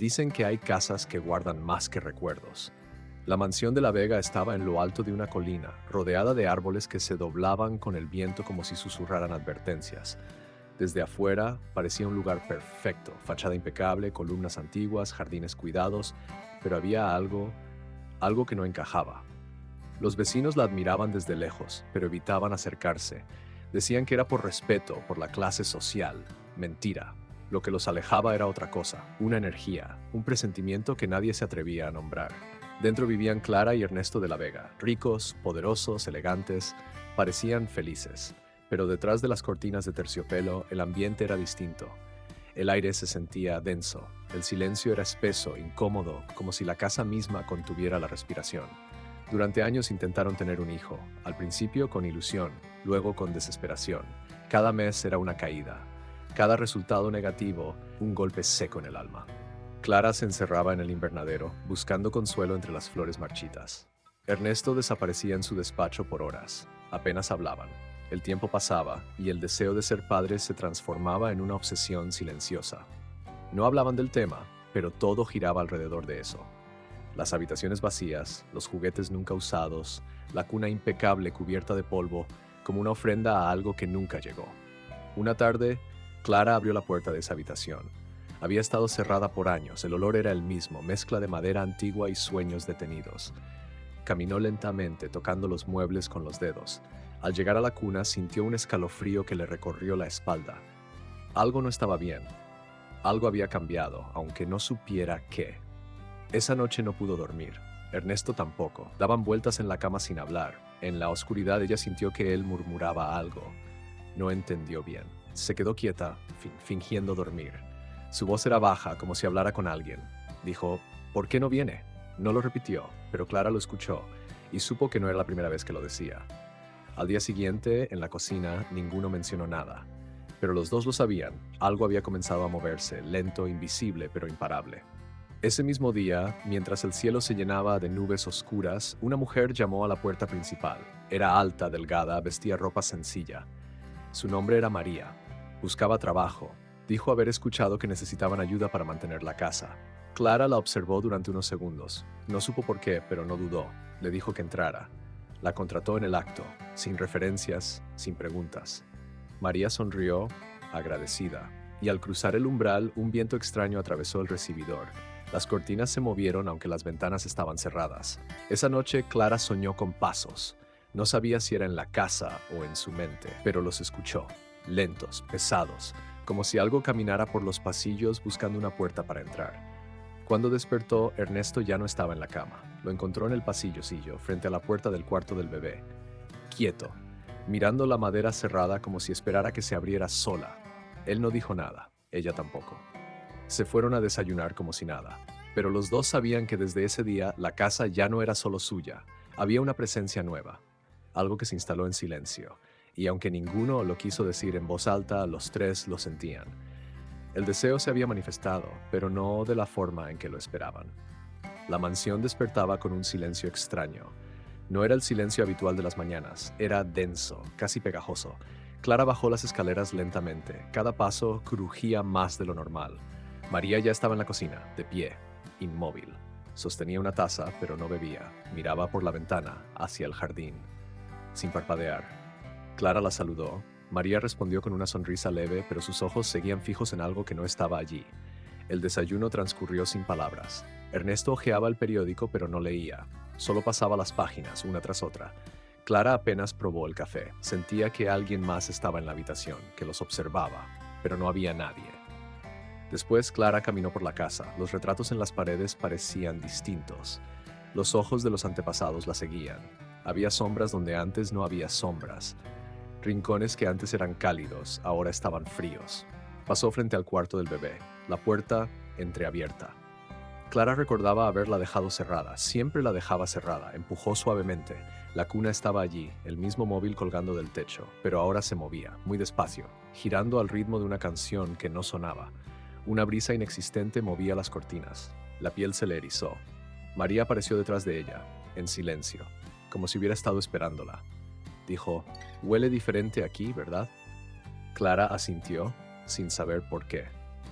Dicen que hay casas que guardan más que recuerdos. La mansión de la Vega estaba en lo alto de una colina, rodeada de árboles que se doblaban con el viento como si susurraran advertencias. Desde afuera parecía un lugar perfecto, fachada impecable, columnas antiguas, jardines cuidados, pero había algo que no encajaba. Los vecinos la admiraban desde lejos, pero evitaban acercarse. Decían que era por respeto, por la clase social. Mentira. Lo que los alejaba era otra cosa, una energía, un presentimiento que nadie se atrevía a nombrar. Dentro vivían Clara y Ernesto de la Vega, ricos, poderosos, elegantes, parecían felices. Pero detrás de las cortinas de terciopelo, el ambiente era distinto. El aire se sentía denso, el silencio era espeso, incómodo, como si la casa misma contuviera la respiración. Durante años intentaron tener un hijo, al principio con ilusión, luego con desesperación. Cada mes era una caída, cada resultado negativo, un golpe seco en el alma. Clara se encerraba en el invernadero, buscando consuelo entre las flores marchitas. Ernesto desaparecía en su despacho por horas, apenas hablaban. El tiempo pasaba y el deseo de ser padres se transformaba en una obsesión silenciosa. No hablaban del tema, pero todo giraba alrededor de eso. Las habitaciones vacías, los juguetes nunca usados, la cuna impecable cubierta de polvo, como una ofrenda a algo que nunca llegó. Una tarde, Clara abrió la puerta de esa habitación. Había estado cerrada por años, el olor era el mismo, mezcla de madera antigua y sueños detenidos. Caminó lentamente, tocando los muebles con los dedos. Al llegar a la cuna, sintió un escalofrío que le recorrió la espalda. Algo no estaba bien. Algo había cambiado, aunque no supiera qué. Esa noche no pudo dormir. Ernesto tampoco. Daban vueltas en la cama sin hablar. En la oscuridad ella sintió que él murmuraba algo. No entendió bien. Se quedó quieta, fingiendo dormir. Su voz era baja, como si hablara con alguien. Dijo, ¿por qué no viene? No lo repitió, pero Clara lo escuchó y supo que no era la primera vez que lo decía. Al día siguiente, en la cocina, ninguno mencionó nada. Pero los dos lo sabían. Algo había comenzado a moverse, lento, invisible, pero imparable. Ese mismo día, mientras el cielo se llenaba de nubes oscuras, una mujer llamó a la puerta principal. Era alta, delgada, vestía ropa sencilla. Su nombre era María. Buscaba trabajo. Dijo haber escuchado que necesitaban ayuda para mantener la casa. Clara la observó durante unos segundos. No supo por qué, pero no dudó. Le dijo que entrara. La contrató en el acto, sin referencias, sin preguntas. María sonrió, agradecida, y al cruzar el umbral, un viento extraño atravesó el recibidor. Las cortinas se movieron aunque las ventanas estaban cerradas. Esa noche Clara soñó con pasos. No sabía si era en la casa o en su mente, pero los escuchó, lentos, pesados, como si algo caminara por los pasillos buscando una puerta para entrar. Cuando despertó, Ernesto ya no estaba en la cama. Lo encontró en el pasillocillo, frente a la puerta del cuarto del bebé. Quieto, mirando la madera cerrada como si esperara que se abriera sola. Él no dijo nada, ella tampoco. Se fueron a desayunar como si nada, pero los dos sabían que desde ese día la casa ya no era solo suya, había una presencia nueva, algo que se instaló en silencio, y aunque ninguno lo quiso decir en voz alta, los tres lo sentían. El deseo se había manifestado, pero no de la forma en que lo esperaban. La mansión despertaba con un silencio extraño. No era el silencio habitual de las mañanas, era denso, casi pegajoso. Clara bajó las escaleras lentamente, cada paso crujía más de lo normal. María ya estaba en la cocina, de pie, inmóvil. Sostenía una taza, pero no bebía. Miraba por la ventana, hacia el jardín, sin parpadear. Clara la saludó. María respondió con una sonrisa leve, pero sus ojos seguían fijos en algo que no estaba allí. El desayuno transcurrió sin palabras. Ernesto hojeaba el periódico, pero no leía. Solo pasaba las páginas, una tras otra. Clara apenas probó el café. Sentía que alguien más estaba en la habitación, que los observaba, pero no había nadie. Después Clara caminó por la casa. Los retratos en las paredes parecían distintos. Los ojos de los antepasados la seguían. Había sombras donde antes no había sombras. Rincones que antes eran cálidos, ahora estaban fríos. Pasó frente al cuarto del bebé, la puerta entreabierta. Clara recordaba haberla dejado cerrada, siempre la dejaba cerrada, empujó suavemente. La cuna estaba allí, el mismo móvil colgando del techo, pero ahora se movía, muy despacio, girando al ritmo de una canción que no sonaba. Una brisa inexistente movía las cortinas. La piel se le erizó. María apareció detrás de ella, en silencio, como si hubiera estado esperándola. Dijo, «Huele diferente aquí, ¿verdad?» Clara asintió, sin saber por qué.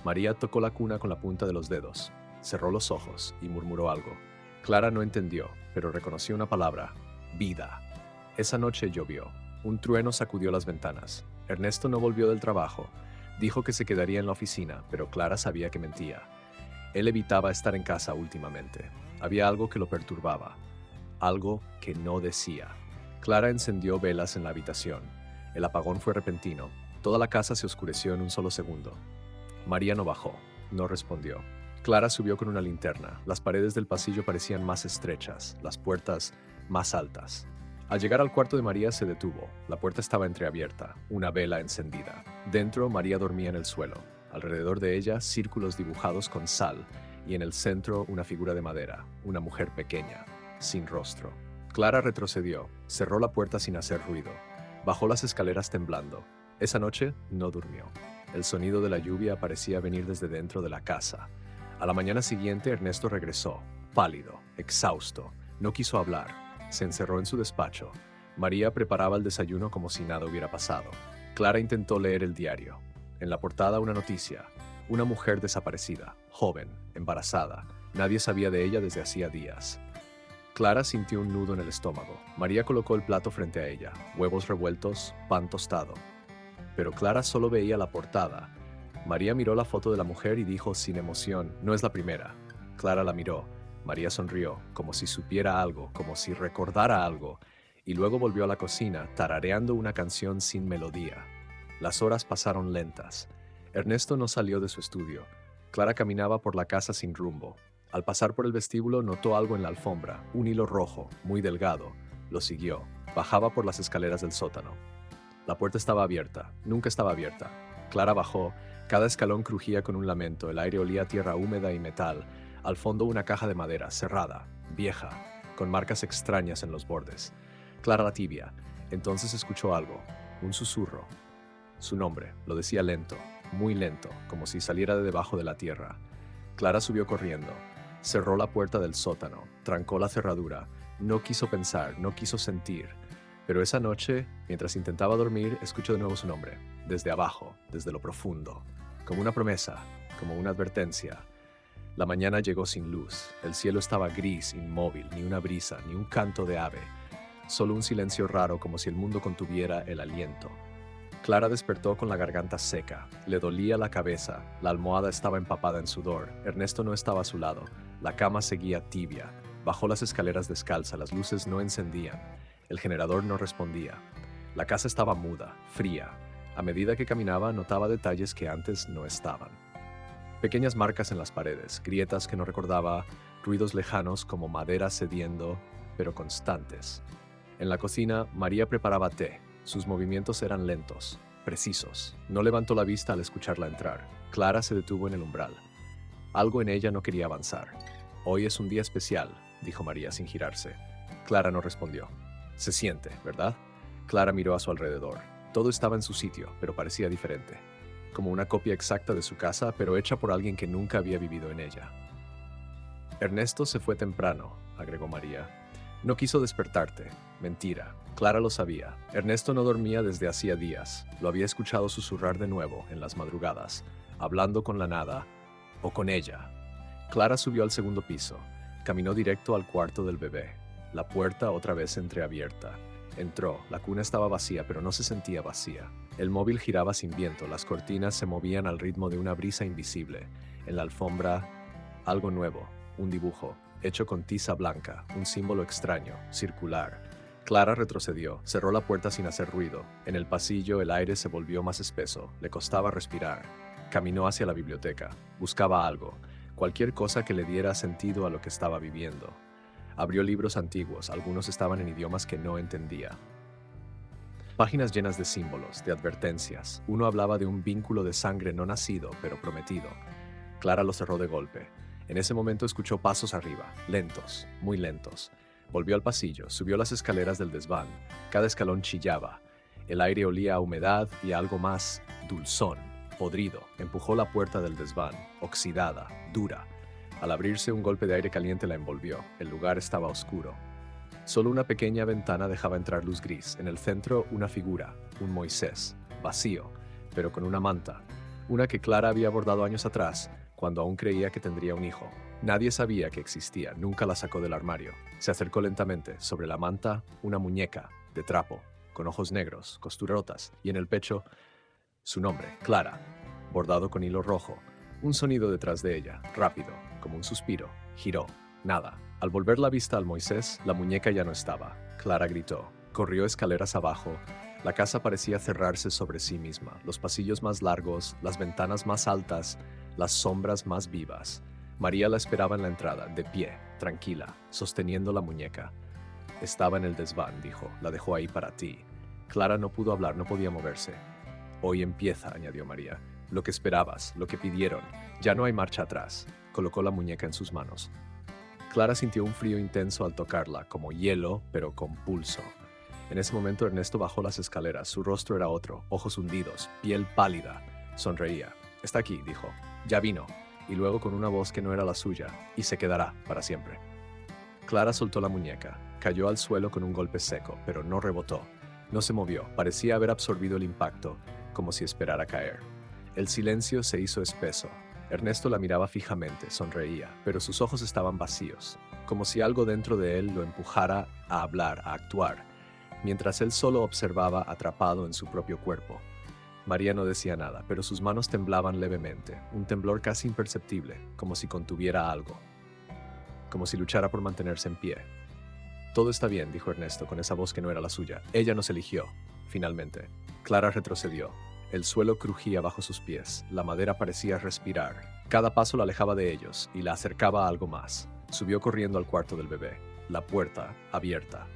María tocó la cuna con la punta de los dedos. Cerró los ojos y murmuró algo. Clara no entendió, pero reconoció una palabra: vida. Esa noche llovió. Un trueno sacudió las ventanas. Ernesto no volvió del trabajo. Dijo que se quedaría en la oficina, pero Clara sabía que mentía. Él evitaba estar en casa últimamente. Había algo que lo perturbaba. Algo que no decía. Clara encendió velas en la habitación. El apagón fue repentino. Toda la casa se oscureció en un solo segundo. María no bajó. No respondió. Clara subió con una linterna. Las paredes del pasillo parecían más estrechas, las puertas más altas. Al llegar al cuarto de María se detuvo. La puerta estaba entreabierta, una vela encendida. Dentro, María dormía en el suelo. Alrededor de ella, círculos dibujados con sal, y en el centro una figura de madera, una mujer pequeña, sin rostro. Clara retrocedió, cerró la puerta sin hacer ruido. Bajó las escaleras temblando. Esa noche no durmió. El sonido de la lluvia parecía venir desde dentro de la casa. A la mañana siguiente, Ernesto regresó, pálido, exhausto. No quiso hablar. Se encerró en su despacho. María preparaba el desayuno como si nada hubiera pasado. Clara intentó leer el diario. En la portada una noticia. Una mujer desaparecida, joven, embarazada. Nadie sabía de ella desde hacía días. Clara sintió un nudo en el estómago. María colocó el plato frente a ella. Huevos revueltos, pan tostado. Pero Clara solo veía la portada. María miró la foto de la mujer y dijo sin emoción: no es la primera. Clara la miró. María sonrió, como si supiera algo, como si recordara algo, y luego volvió a la cocina, tarareando una canción sin melodía. Las horas pasaron lentas. Ernesto no salió de su estudio. Clara caminaba por la casa sin rumbo. Al pasar por el vestíbulo notó algo en la alfombra, un hilo rojo, muy delgado. Lo siguió. Bajaba por las escaleras del sótano. La puerta estaba abierta. Nunca estaba abierta. Clara bajó. Cada escalón crujía con un lamento. El aire olía a tierra húmeda y metal. Al fondo una caja de madera, cerrada, vieja, con marcas extrañas en los bordes. Clara la tibia. Entonces escuchó algo, un susurro. Su nombre, lo decía lento, muy lento, como si saliera de debajo de la tierra. Clara subió corriendo. Cerró la puerta del sótano, trancó la cerradura. No quiso pensar, no quiso sentir. Pero esa noche, mientras intentaba dormir, escuchó de nuevo su nombre, desde abajo, desde lo profundo, como una promesa, como una advertencia. La mañana llegó sin luz. El cielo estaba gris, inmóvil, ni una brisa, ni un canto de ave. Solo un silencio raro, como si el mundo contuviera el aliento. Clara despertó con la garganta seca. Le dolía la cabeza. La almohada estaba empapada en sudor. Ernesto no estaba a su lado. La cama seguía tibia. Bajó las escaleras descalza. Las luces no encendían. El generador no respondía. La casa estaba muda, fría. A medida que caminaba, notaba detalles que antes no estaban. Pequeñas marcas en las paredes, grietas que no recordaba, ruidos lejanos como madera cediendo, pero constantes. En la cocina, María preparaba té. Sus movimientos eran lentos, precisos. No levantó la vista al escucharla entrar. Clara se detuvo en el umbral. Algo en ella no quería avanzar. Hoy es un día especial, dijo María sin girarse. Clara no respondió. Se siente, ¿verdad? Clara miró a su alrededor. Todo estaba en su sitio, pero parecía diferente. Como una copia exacta de su casa, pero hecha por alguien que nunca había vivido en ella. Ernesto se fue temprano, agregó María. No quiso despertarte. Mentira. Clara lo sabía. Ernesto no dormía desde hacía días. Lo había escuchado susurrar de nuevo en las madrugadas, hablando con la nada, o con ella. Clara subió al segundo piso. Caminó directo al cuarto del bebé. La puerta otra vez entreabierta. Entró. La cuna estaba vacía, pero no se sentía vacía. El móvil giraba sin viento, las cortinas se movían al ritmo de una brisa invisible. En la alfombra, algo nuevo, un dibujo, hecho con tiza blanca, un símbolo extraño, circular. Clara retrocedió, cerró la puerta sin hacer ruido. En el pasillo el aire se volvió más espeso, le costaba respirar. Caminó hacia la biblioteca, buscaba algo, cualquier cosa que le diera sentido a lo que estaba viviendo. Abrió libros antiguos, algunos estaban en idiomas que no entendía. Páginas llenas de símbolos, de advertencias. Uno hablaba de un vínculo de sangre no nacido, pero prometido. Clara lo cerró de golpe. En ese momento escuchó pasos arriba, lentos, muy lentos. Volvió al pasillo, subió las escaleras del desván. Cada escalón chillaba. El aire olía a humedad y a algo más dulzón, podrido. Empujó la puerta del desván, oxidada, dura. Al abrirse, un golpe de aire caliente la envolvió. El lugar estaba oscuro. Solo una pequeña ventana dejaba entrar luz gris. En el centro, una figura, un Moisés, vacío, pero con una manta. Una que Clara había bordado años atrás, cuando aún creía que tendría un hijo. Nadie sabía que existía, nunca la sacó del armario. Se acercó lentamente. Sobre la manta, una muñeca, de trapo, con ojos negros, costuras rotas, y en el pecho, su nombre, Clara, bordado con hilo rojo. Un sonido detrás de ella, rápido, como un suspiro. Giró. Nada. Al volver la vista al Moisés, la muñeca ya no estaba. Clara gritó. Corrió escaleras abajo. La casa parecía cerrarse sobre sí misma. Los pasillos más largos, las ventanas más altas, las sombras más vivas. María la esperaba en la entrada, de pie, tranquila, sosteniendo la muñeca. Estaba en el desván, dijo. La dejó ahí para ti. Clara no pudo hablar, no podía moverse. Hoy empieza, añadió María. Lo que esperabas, lo que pidieron. Ya no hay marcha atrás. Colocó la muñeca en sus manos. Clara sintió un frío intenso al tocarla, como hielo, pero con pulso. En ese momento Ernesto bajó las escaleras. Su rostro era otro, ojos hundidos, piel pálida. Sonreía. Está aquí, dijo. Ya vino. Y luego con una voz que no era la suya, y se quedará para siempre. Clara soltó la muñeca. Cayó al suelo con un golpe seco, pero no rebotó. No se movió. Parecía haber absorbido el impacto, como si esperara caer. El silencio se hizo espeso. Ernesto la miraba fijamente, sonreía, pero sus ojos estaban vacíos, como si algo dentro de él lo empujara a hablar, a actuar, mientras él solo observaba atrapado en su propio cuerpo. María no decía nada, pero sus manos temblaban levemente, un temblor casi imperceptible, como si contuviera algo, como si luchara por mantenerse en pie. Todo está bien, dijo Ernesto, con esa voz que no era la suya. Ella nos eligió, finalmente. Clara retrocedió. El suelo crujía bajo sus pies, la madera parecía respirar. Cada paso la alejaba de ellos y la acercaba a algo más. Subió corriendo al cuarto del bebé. La puerta, abierta.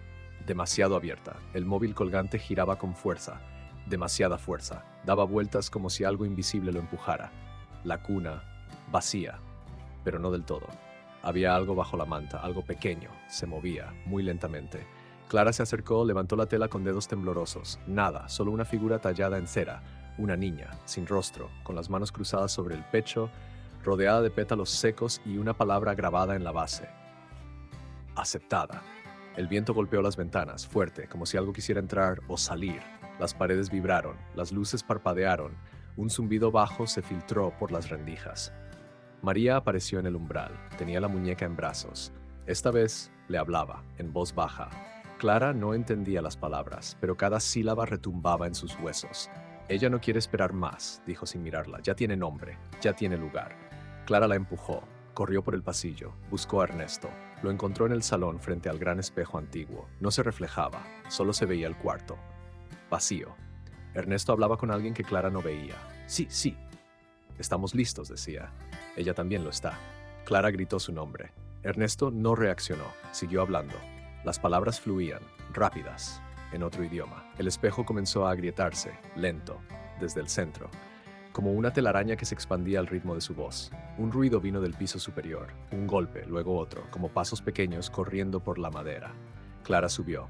Demasiado abierta. El móvil colgante giraba con fuerza. Demasiada fuerza. Daba vueltas como si algo invisible lo empujara. La cuna, vacía, pero no del todo. Había algo bajo la manta, algo pequeño. Se movía, muy lentamente. Clara se acercó, levantó la tela con dedos temblorosos. Nada, solo una figura tallada en cera. Una niña, sin rostro, con las manos cruzadas sobre el pecho, rodeada de pétalos secos y una palabra grabada en la base. Aceptada. El viento golpeó las ventanas, fuerte, como si algo quisiera entrar o salir. Las paredes vibraron, las luces parpadearon, un zumbido bajo se filtró por las rendijas. María apareció en el umbral, tenía la muñeca en brazos. Esta vez le hablaba, en voz baja. Clara no entendía las palabras, pero cada sílaba retumbaba en sus huesos. Ella no quiere esperar más, dijo sin mirarla. Ya tiene nombre, ya tiene lugar. Clara la empujó, corrió por el pasillo, buscó a Ernesto. Lo encontró en el salón frente al gran espejo antiguo. No se reflejaba, solo se veía el cuarto. Vacío. Ernesto hablaba con alguien que Clara no veía. Sí, sí. Estamos listos, decía. Ella también lo está. Clara gritó su nombre. Ernesto no reaccionó, siguió hablando. Las palabras fluían, rápidas, en otro idioma. El espejo comenzó a agrietarse, lento, desde el centro, como una telaraña que se expandía al ritmo de su voz. Un ruido vino del piso superior, un golpe, luego otro, como pasos pequeños corriendo por la madera. Clara subió.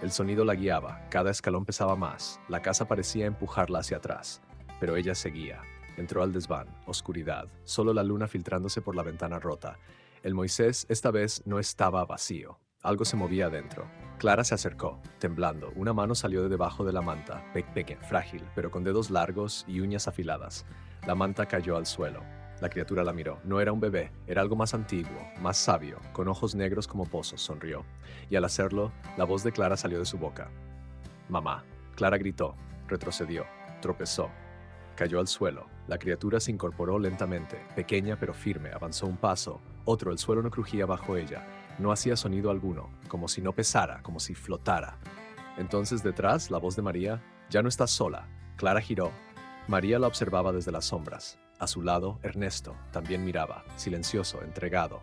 El sonido la guiaba, cada escalón pesaba más, la casa parecía empujarla hacia atrás, pero ella seguía. Entró al desván, oscuridad, solo la luna filtrándose por la ventana rota. El Moisés esta vez no estaba vacío. Algo se movía adentro. Clara se acercó, temblando. Una mano salió de debajo de la manta, pequeña, frágil, pero con dedos largos y uñas afiladas. La manta cayó al suelo. La criatura la miró. No era un bebé, era algo más antiguo, más sabio, con ojos negros como pozos, sonrió. Y al hacerlo, la voz de Clara salió de su boca. Mamá. Clara gritó, retrocedió, tropezó. Cayó al suelo. La criatura se incorporó lentamente, pequeña pero firme, avanzó un paso, otro, el suelo no crujía bajo ella. No hacía sonido alguno, como si no pesara, como si flotara. Entonces detrás, la voz de María, ya no estás sola. Clara giró. María la observaba desde las sombras. A su lado, Ernesto también miraba, silencioso, entregado.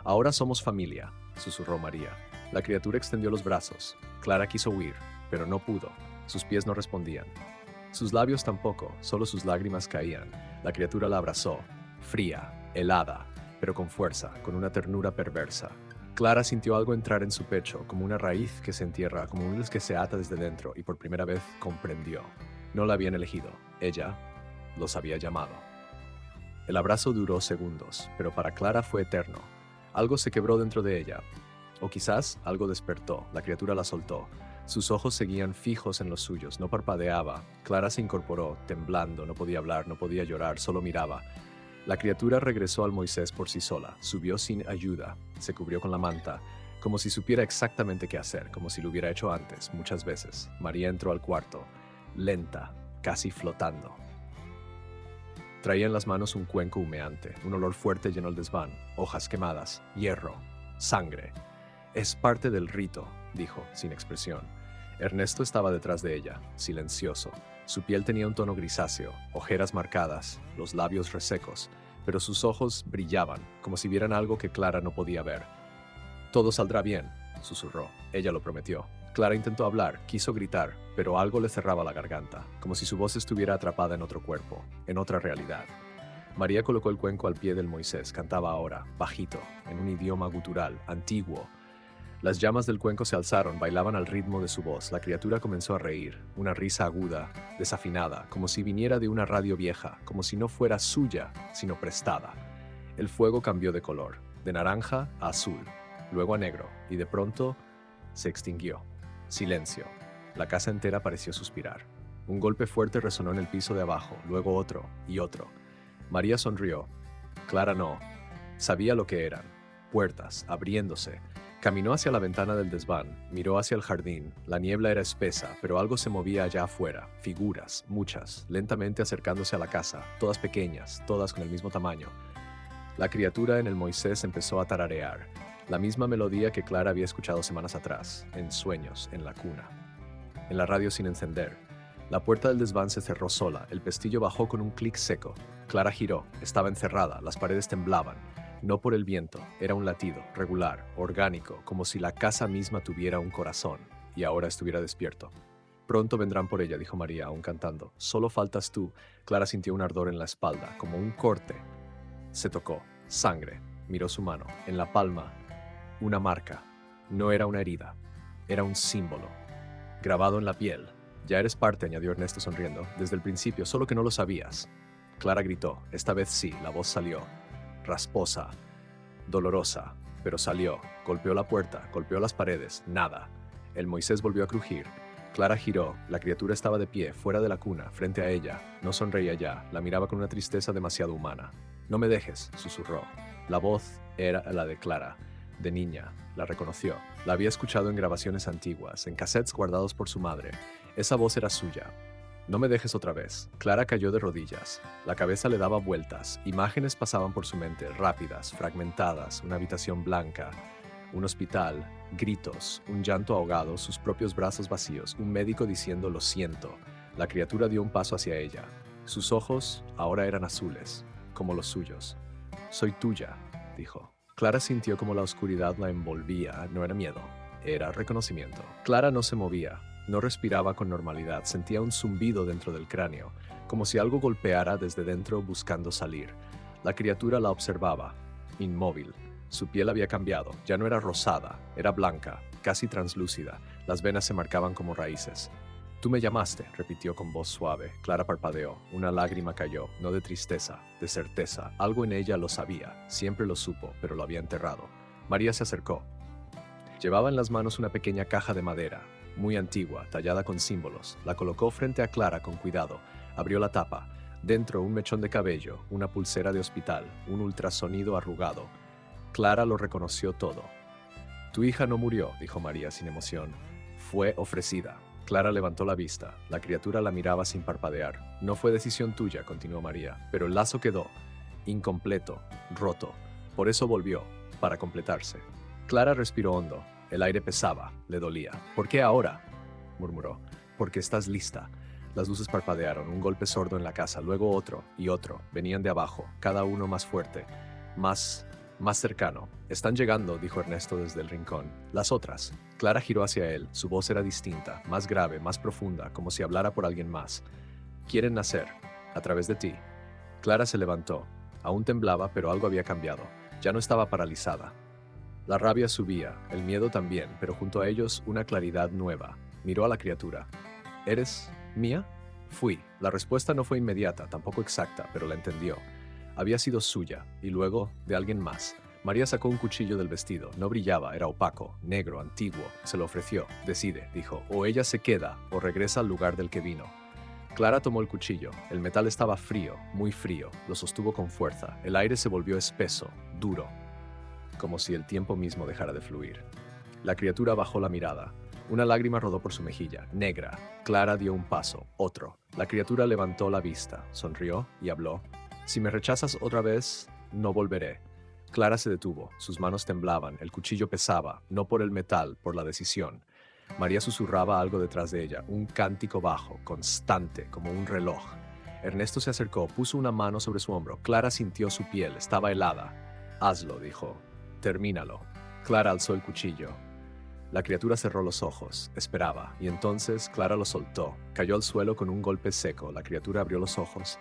Ahora somos familia, susurró María. La criatura extendió los brazos. Clara quiso huir, pero no pudo. Sus pies no respondían. Sus labios tampoco, solo sus lágrimas caían. La criatura la abrazó, fría, helada, pero con fuerza, con una ternura perversa. Clara sintió algo entrar en su pecho, como una raíz que se entierra, como un hilo que se ata desde dentro, y por primera vez comprendió. No la habían elegido, ella los había llamado. El abrazo duró segundos, pero para Clara fue eterno. Algo se quebró dentro de ella, o quizás algo despertó. La criatura la soltó. Sus ojos seguían fijos en los suyos, no parpadeaba. Clara se incorporó, temblando, no podía hablar, no podía llorar, solo miraba. La criatura regresó al Moisés por sí sola, subió sin ayuda, se cubrió con la manta, como si supiera exactamente qué hacer, como si lo hubiera hecho antes, muchas veces. María entró al cuarto, lenta, casi flotando. Traía en las manos un cuenco humeante, un olor fuerte llenó el desván, hojas quemadas, hierro, sangre. Es parte del rito, dijo, sin expresión. Ernesto estaba detrás de ella, silencioso. Su piel tenía un tono grisáceo, ojeras marcadas, los labios resecos, pero sus ojos brillaban, como si vieran algo que Clara no podía ver. «Todo saldrá bien», susurró. Ella lo prometió. Clara intentó hablar, quiso gritar, pero algo le cerraba la garganta, como si su voz estuviera atrapada en otro cuerpo, en otra realidad. María colocó el cuenco al pie del Moisés, cantaba ahora, bajito, en un idioma gutural, antiguo. Las llamas del cuenco se alzaron, bailaban al ritmo de su voz. La criatura comenzó a reír, una risa aguda, desafinada, como si viniera de una radio vieja, como si no fuera suya, sino prestada. El fuego cambió de color, de naranja a azul, luego a negro, y de pronto se extinguió. Silencio. La casa entera pareció suspirar. Un golpe fuerte resonó en el piso de abajo, luego otro y otro. María sonrió. Clara no. Sabía lo que eran. Puertas, abriéndose. Caminó hacia la ventana del desván, miró hacia el jardín. La niebla era espesa, pero algo se movía allá afuera. Figuras, muchas, lentamente acercándose a la casa, todas pequeñas, todas con el mismo tamaño. La criatura en el Moisés empezó a tararear, la misma melodía que Clara había escuchado semanas atrás, en sueños, en la cuna. En la radio sin encender. La puerta del desván se cerró sola, el pestillo bajó con un clic seco. Clara giró, estaba encerrada, las paredes temblaban. No por el viento, era un latido, regular, orgánico, como si la casa misma tuviera un corazón, y ahora estuviera despierto. Pronto vendrán por ella, dijo María, aún cantando. Solo faltas tú. Clara sintió un ardor en la espalda, como un corte. Se tocó. Sangre. Miró su mano. En la palma, una marca. No era una herida. Era un símbolo. Grabado en la piel. Ya eres parte, añadió Ernesto sonriendo. Desde el principio, solo que no lo sabías. Clara gritó. Esta vez sí, la voz salió. Rasposa, dolorosa, pero salió, golpeó la puerta, golpeó las paredes, nada. El Moisés volvió a crujir. Clara giró, la criatura estaba de pie, fuera de la cuna, frente a ella. No sonreía ya, la miraba con una tristeza demasiado humana. «No me dejes», susurró. La voz era la de Clara, de niña, la reconoció. La había escuchado en grabaciones antiguas, en cassettes guardados por su madre. Esa voz era suya. «No me dejes otra vez». Clara cayó de rodillas. La cabeza le daba vueltas. Imágenes pasaban por su mente, rápidas, fragmentadas. Una habitación blanca, un hospital, gritos, un llanto ahogado, sus propios brazos vacíos, un médico diciendo «lo siento». La criatura dio un paso hacia ella. Sus ojos ahora eran azules, como los suyos. «Soy tuya», dijo. Clara sintió como la oscuridad la envolvía. No era miedo, era reconocimiento. Clara no se movía. No respiraba con normalidad, sentía un zumbido dentro del cráneo, como si algo golpeara desde dentro buscando salir. La criatura la observaba, inmóvil. Su piel había cambiado, ya no era rosada, era blanca, casi translúcida. Las venas se marcaban como raíces. «Tú me llamaste», repitió con voz suave. Clara parpadeó, una lágrima cayó, no de tristeza, de certeza. Algo en ella lo sabía, siempre lo supo, pero lo había enterrado. María se acercó. Llevaba en las manos una pequeña caja de madera, muy antigua, tallada con símbolos. La colocó frente a Clara con cuidado. Abrió la tapa. Dentro un mechón de cabello, una pulsera de hospital, un ultrasonido arrugado. Clara lo reconoció todo. «Tu hija no murió», dijo María sin emoción. «Fue ofrecida». Clara levantó la vista. La criatura la miraba sin parpadear. «No fue decisión tuya», continuó María, «pero el lazo quedó. Incompleto, roto. Por eso volvió, para completarse». Clara respiró hondo. El aire pesaba, le dolía. «¿Por qué ahora?», murmuró. «Porque estás lista». Las luces parpadearon, un golpe sordo en la casa, luego otro y otro. Venían de abajo, cada uno más fuerte, más cercano. «Están llegando», dijo Ernesto desde el rincón. «Las otras». Clara giró hacia él. Su voz era distinta, más grave, más profunda, como si hablara por alguien más. «Quieren nacer, a través de ti». Clara se levantó. Aún temblaba, pero algo había cambiado. Ya no estaba paralizada. La rabia subía, el miedo también, pero junto a ellos una claridad nueva. Miró a la criatura. «¿Eres mía?» «Fui». La respuesta no fue inmediata, tampoco exacta, pero la entendió. Había sido suya, y luego de alguien más. María sacó un cuchillo del vestido. No brillaba, era opaco, negro, antiguo. Se lo ofreció. «Decide», dijo, «o ella se queda, o regresa al lugar del que vino». Clara tomó el cuchillo. El metal estaba frío, muy frío. Lo sostuvo con fuerza. El aire se volvió espeso, duro, como si el tiempo mismo dejara de fluir. La criatura bajó la mirada. Una lágrima rodó por su mejilla, negra. Clara dio un paso, otro. La criatura levantó la vista, sonrió y habló. Si me rechazas otra vez, no volveré. Clara se detuvo. Sus manos temblaban. El cuchillo pesaba, no por el metal, por la decisión. María susurraba algo detrás de ella, un cántico bajo, constante, como un reloj. Ernesto se acercó, puso una mano sobre su hombro. Clara sintió su piel, estaba helada. Hazlo, dijo. Termínalo. Clara alzó el cuchillo. La criatura cerró los ojos, esperaba, y entonces Clara lo soltó. Cayó al suelo con un golpe seco. La criatura abrió los ojos.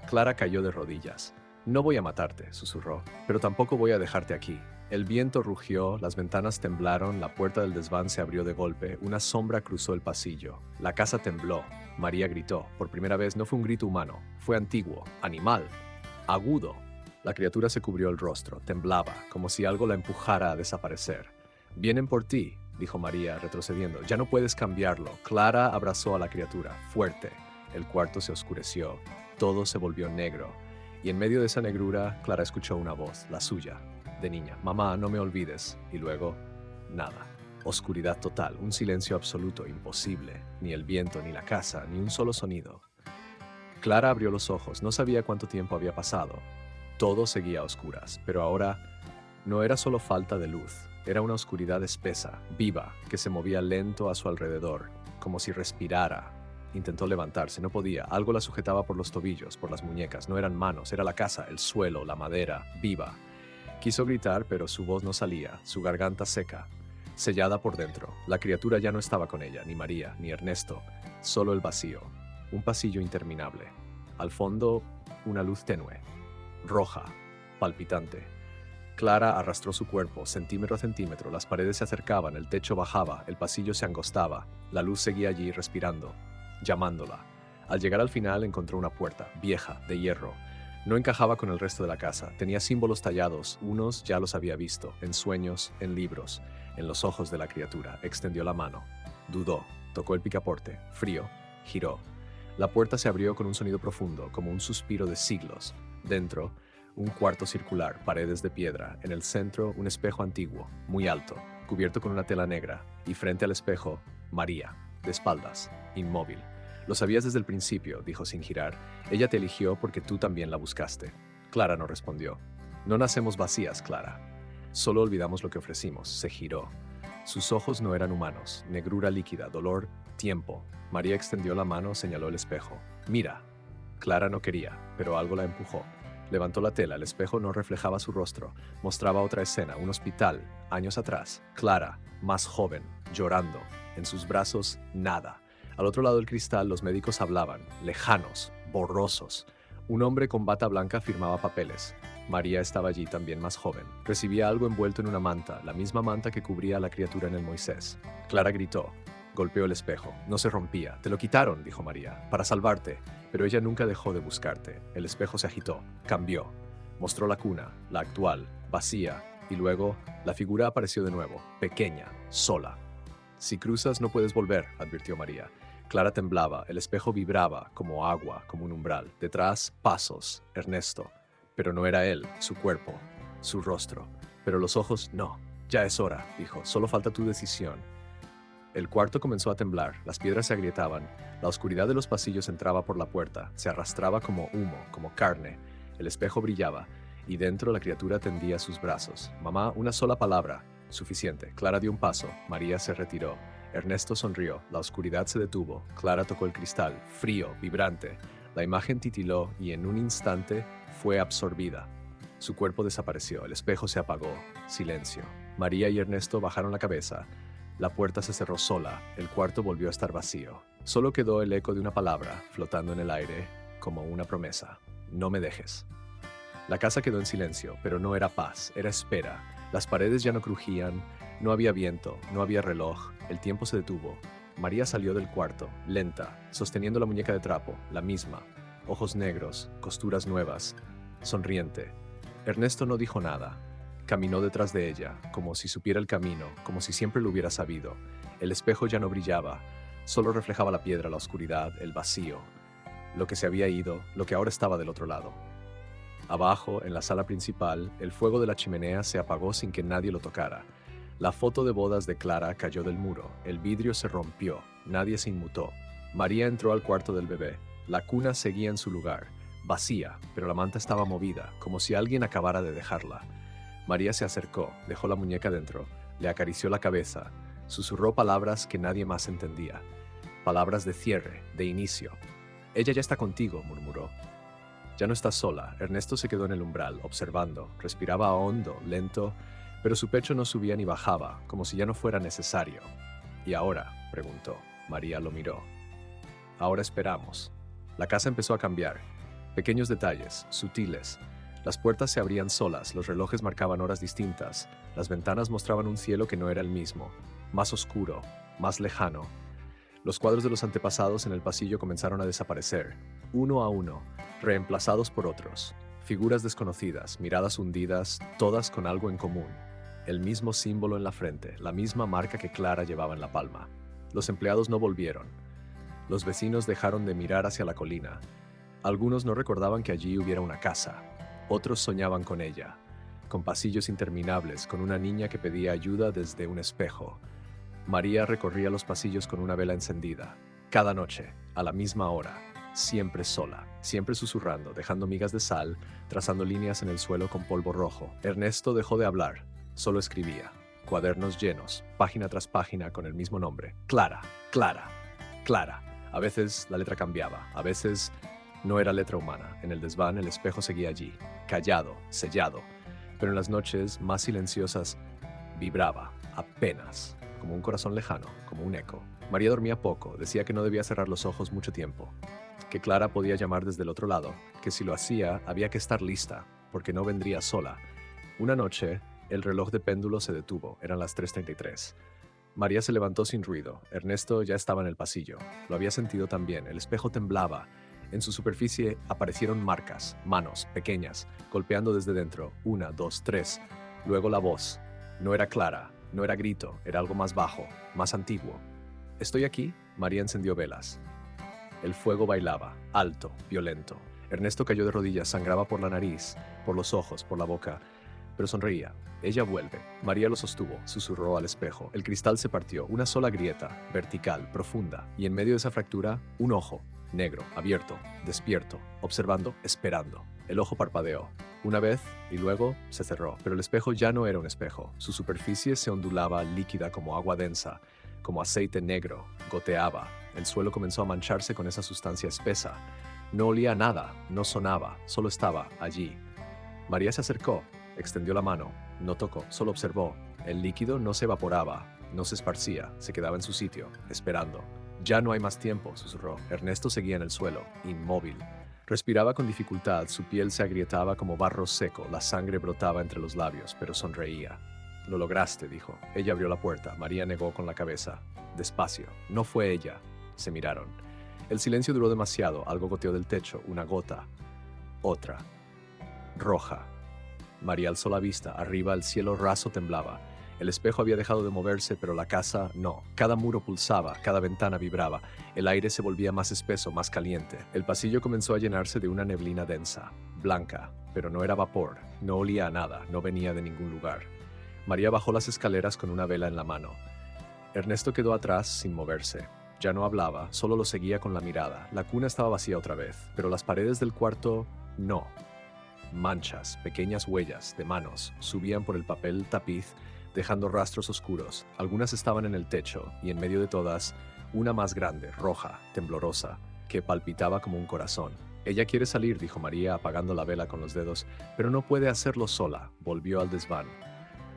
Clara cayó de rodillas. No voy a matarte, susurró, pero tampoco voy a dejarte aquí. El viento rugió, las ventanas temblaron, la puerta del desván se abrió de golpe, una sombra cruzó el pasillo. La casa tembló. María gritó. Por primera vez no fue un grito humano, fue antiguo, animal, agudo. La criatura se cubrió el rostro, temblaba, como si algo la empujara a desaparecer. Vienen por ti, dijo María, retrocediendo. Ya no puedes cambiarlo. Clara abrazó a la criatura, fuerte. El cuarto se oscureció, todo se volvió negro. Y en medio de esa negrura, Clara escuchó una voz, la suya, de niña. Mamá, no me olvides. Y luego, nada. Oscuridad total, un silencio absoluto, imposible. Ni el viento, ni la casa, ni un solo sonido. Clara abrió los ojos, no sabía cuánto tiempo había pasado. Todo seguía a oscuras, pero ahora no era solo falta de luz. Era una oscuridad espesa, viva, que se movía lento a su alrededor, como si respirara. Intentó levantarse, no podía. Algo la sujetaba por los tobillos, por las muñecas. No eran manos, era la casa, el suelo, la madera, viva. Quiso gritar, pero su voz no salía, su garganta seca, sellada por dentro. La criatura ya no estaba con ella, ni María, ni Ernesto, solo el vacío. Un pasillo interminable. Al fondo, una luz tenue, roja, palpitante. Clara arrastró su cuerpo, centímetro a centímetro. Las paredes se acercaban, el techo bajaba, el pasillo se angostaba. La luz seguía allí, respirando, llamándola. Al llegar al final encontró una puerta, vieja, de hierro. No encajaba con el resto de la casa. Tenía símbolos tallados, unos ya los había visto, en sueños, en libros, en los ojos de la criatura. Extendió la mano. Dudó, tocó el picaporte, frío, giró. La puerta se abrió con un sonido profundo, como un suspiro de siglos. Dentro, un cuarto circular, paredes de piedra. En el centro, un espejo antiguo, muy alto, cubierto con una tela negra. Y frente al espejo, María, de espaldas, inmóvil. Lo sabías desde el principio, dijo sin girar. Ella te eligió porque tú también la buscaste. Clara no respondió. No nacemos vacías, Clara. Solo olvidamos lo que ofrecimos. Se giró. Sus ojos no eran humanos. Negrura líquida, dolor, tiempo. María extendió la mano, señaló el espejo. Mira. Clara no quería, pero algo la empujó. Levantó la tela, el espejo no reflejaba su rostro. Mostraba otra escena, un hospital, años atrás. Clara, más joven, llorando. En sus brazos, nada. Al otro lado del cristal, los médicos hablaban, lejanos, borrosos. Un hombre con bata blanca firmaba papeles. María estaba allí, también más joven. Recibía algo envuelto en una manta, la misma manta que cubría a la criatura en el Moisés. Clara gritó. Golpeó el espejo. No se rompía. Te lo quitaron, dijo María, para salvarte. Pero ella nunca dejó de buscarte. El espejo se agitó, cambió. Mostró la cuna, la actual, vacía, y luego la figura apareció de nuevo, pequeña, sola. Si cruzas no puedes volver, advirtió María. Clara temblaba, el espejo vibraba, como agua, como un umbral. Detrás, pasos, Ernesto. Pero no era él, su cuerpo, su rostro. Pero los ojos, no. Ya es hora, dijo, solo falta tu decisión. El cuarto comenzó a temblar, las piedras se agrietaban, la oscuridad de los pasillos entraba por la puerta, se arrastraba como humo, como carne. El espejo brillaba, y dentro la criatura tendía sus brazos. Mamá, una sola palabra. Suficiente. Clara dio un paso, María se retiró. Ernesto sonrió, la oscuridad se detuvo, Clara tocó el cristal, frío, vibrante. La imagen titiló y en un instante fue absorbida. Su cuerpo desapareció, el espejo se apagó, silencio. María y Ernesto bajaron la cabeza. La puerta se cerró sola, el cuarto volvió a estar vacío. Solo quedó el eco de una palabra, flotando en el aire, como una promesa. No me dejes. La casa quedó en silencio, pero no era paz, era espera. Las paredes ya no crujían, no había viento, no había reloj, el tiempo se detuvo. María salió del cuarto, lenta, sosteniendo la muñeca de trapo, la misma. Ojos negros, costuras nuevas, sonriente. Ernesto no dijo nada. Caminó detrás de ella, como si supiera el camino, como si siempre lo hubiera sabido. El espejo ya no brillaba, solo reflejaba la piedra, la oscuridad, el vacío. lo que se había ido, lo que ahora estaba del otro lado. Abajo, en la sala principal, el fuego de la chimenea se apagó sin que nadie lo tocara. La foto de bodas de Clara cayó del muro, el vidrio se rompió, nadie se inmutó. María entró al cuarto del bebé. La cuna seguía en su lugar, vacía, pero la manta estaba movida, como si alguien acabara de dejarla. María se acercó, dejó la muñeca dentro, le acarició la cabeza, susurró palabras que nadie más entendía. Palabras de cierre, de inicio. «Ella ya está contigo», murmuró. Ya no está sola. Ernesto se quedó en el umbral, observando. Respiraba hondo, lento, pero su pecho no subía ni bajaba, como si ya no fuera necesario. «¿Y ahora?», preguntó. María lo miró. «Ahora esperamos». La casa empezó a cambiar. Pequeños detalles, sutiles. Las puertas se abrían solas, los relojes marcaban horas distintas, las ventanas mostraban un cielo que no era el mismo, más oscuro, más lejano. Los cuadros de los antepasados en el pasillo comenzaron a desaparecer, uno a uno, reemplazados por otros. Figuras desconocidas, miradas hundidas, todas con algo en común. El mismo símbolo en la frente, la misma marca que Clara llevaba en la palma. Los empleados no volvieron. Los vecinos dejaron de mirar hacia la colina. Algunos no recordaban que allí hubiera una casa. Otros soñaban con ella, con pasillos interminables, con una niña que pedía ayuda desde un espejo. María recorría los pasillos con una vela encendida, cada noche, a la misma hora, siempre sola, siempre susurrando, dejando migas de sal, trazando líneas en el suelo con polvo rojo. Ernesto dejó de hablar, solo escribía. Cuadernos llenos, página tras página con el mismo nombre. Clara, Clara, Clara. A veces la letra cambiaba, a veces no era letra humana. En el desván el espejo seguía allí, callado, sellado, pero en las noches más silenciosas vibraba, apenas, como un corazón lejano, como un eco. María dormía poco, decía que no debía cerrar los ojos mucho tiempo, que Clara podía llamar desde el otro lado, que si lo hacía había que estar lista, porque no vendría sola. Una noche, el reloj de péndulo se detuvo, eran las 3:33. María se levantó sin ruido. Ernesto ya estaba en el pasillo. Lo había sentido también. El espejo temblaba. En su superficie aparecieron marcas, manos, pequeñas, golpeando desde dentro. 1, 2, 3. Luego la voz. No era clara, no era grito, era algo más bajo, más antiguo. «¿Estoy aquí?». María encendió velas. El fuego bailaba, alto, violento. Ernesto cayó de rodillas, sangraba por la nariz, por los ojos, por la boca, pero sonreía. «Ella vuelve». María lo sostuvo, susurró al espejo. El cristal se partió, una sola grieta, vertical, profunda, y en medio de esa fractura, un ojo, negro, abierto, despierto, observando, esperando. El ojo parpadeó, una vez, y luego se cerró, pero el espejo ya no era un espejo. Su superficie se ondulaba, líquida como agua densa, como aceite negro, goteaba. El suelo comenzó a mancharse con esa sustancia espesa. No olía a nada, no sonaba, solo estaba allí. María se acercó, extendió la mano, no tocó, solo observó. El líquido no se evaporaba, no se esparcía, se quedaba en su sitio, esperando. «Ya no hay más tiempo», susurró. Ernesto seguía en el suelo, inmóvil. Respiraba con dificultad, su piel se agrietaba como barro seco, la sangre brotaba entre los labios, pero sonreía. «Lo lograste», dijo. Ella abrió la puerta. María negó con la cabeza. Despacio. No fue ella. Se miraron. El silencio duró demasiado. Algo goteó del techo, una gota. Otra. Roja. María alzó la vista. Arriba el cielo raso temblaba. El espejo había dejado de moverse, pero la casa no. Cada muro pulsaba, cada ventana vibraba. El aire se volvía más espeso, más caliente. El pasillo comenzó a llenarse de una neblina densa, blanca, pero no era vapor, no olía a nada, no venía de ningún lugar. María bajó las escaleras con una vela en la mano. Ernesto quedó atrás sin moverse. Ya no hablaba, solo lo seguía con la mirada. La cuna estaba vacía otra vez, pero las paredes del cuarto no. Manchas, pequeñas huellas de manos subían por el papel tapiz, dejando rastros oscuros. Algunas estaban en el techo, y en medio de todas, una más grande, roja, temblorosa, que palpitaba como un corazón. «Ella quiere salir», dijo María, apagando la vela con los dedos, «pero no puede hacerlo sola». Volvió al desván.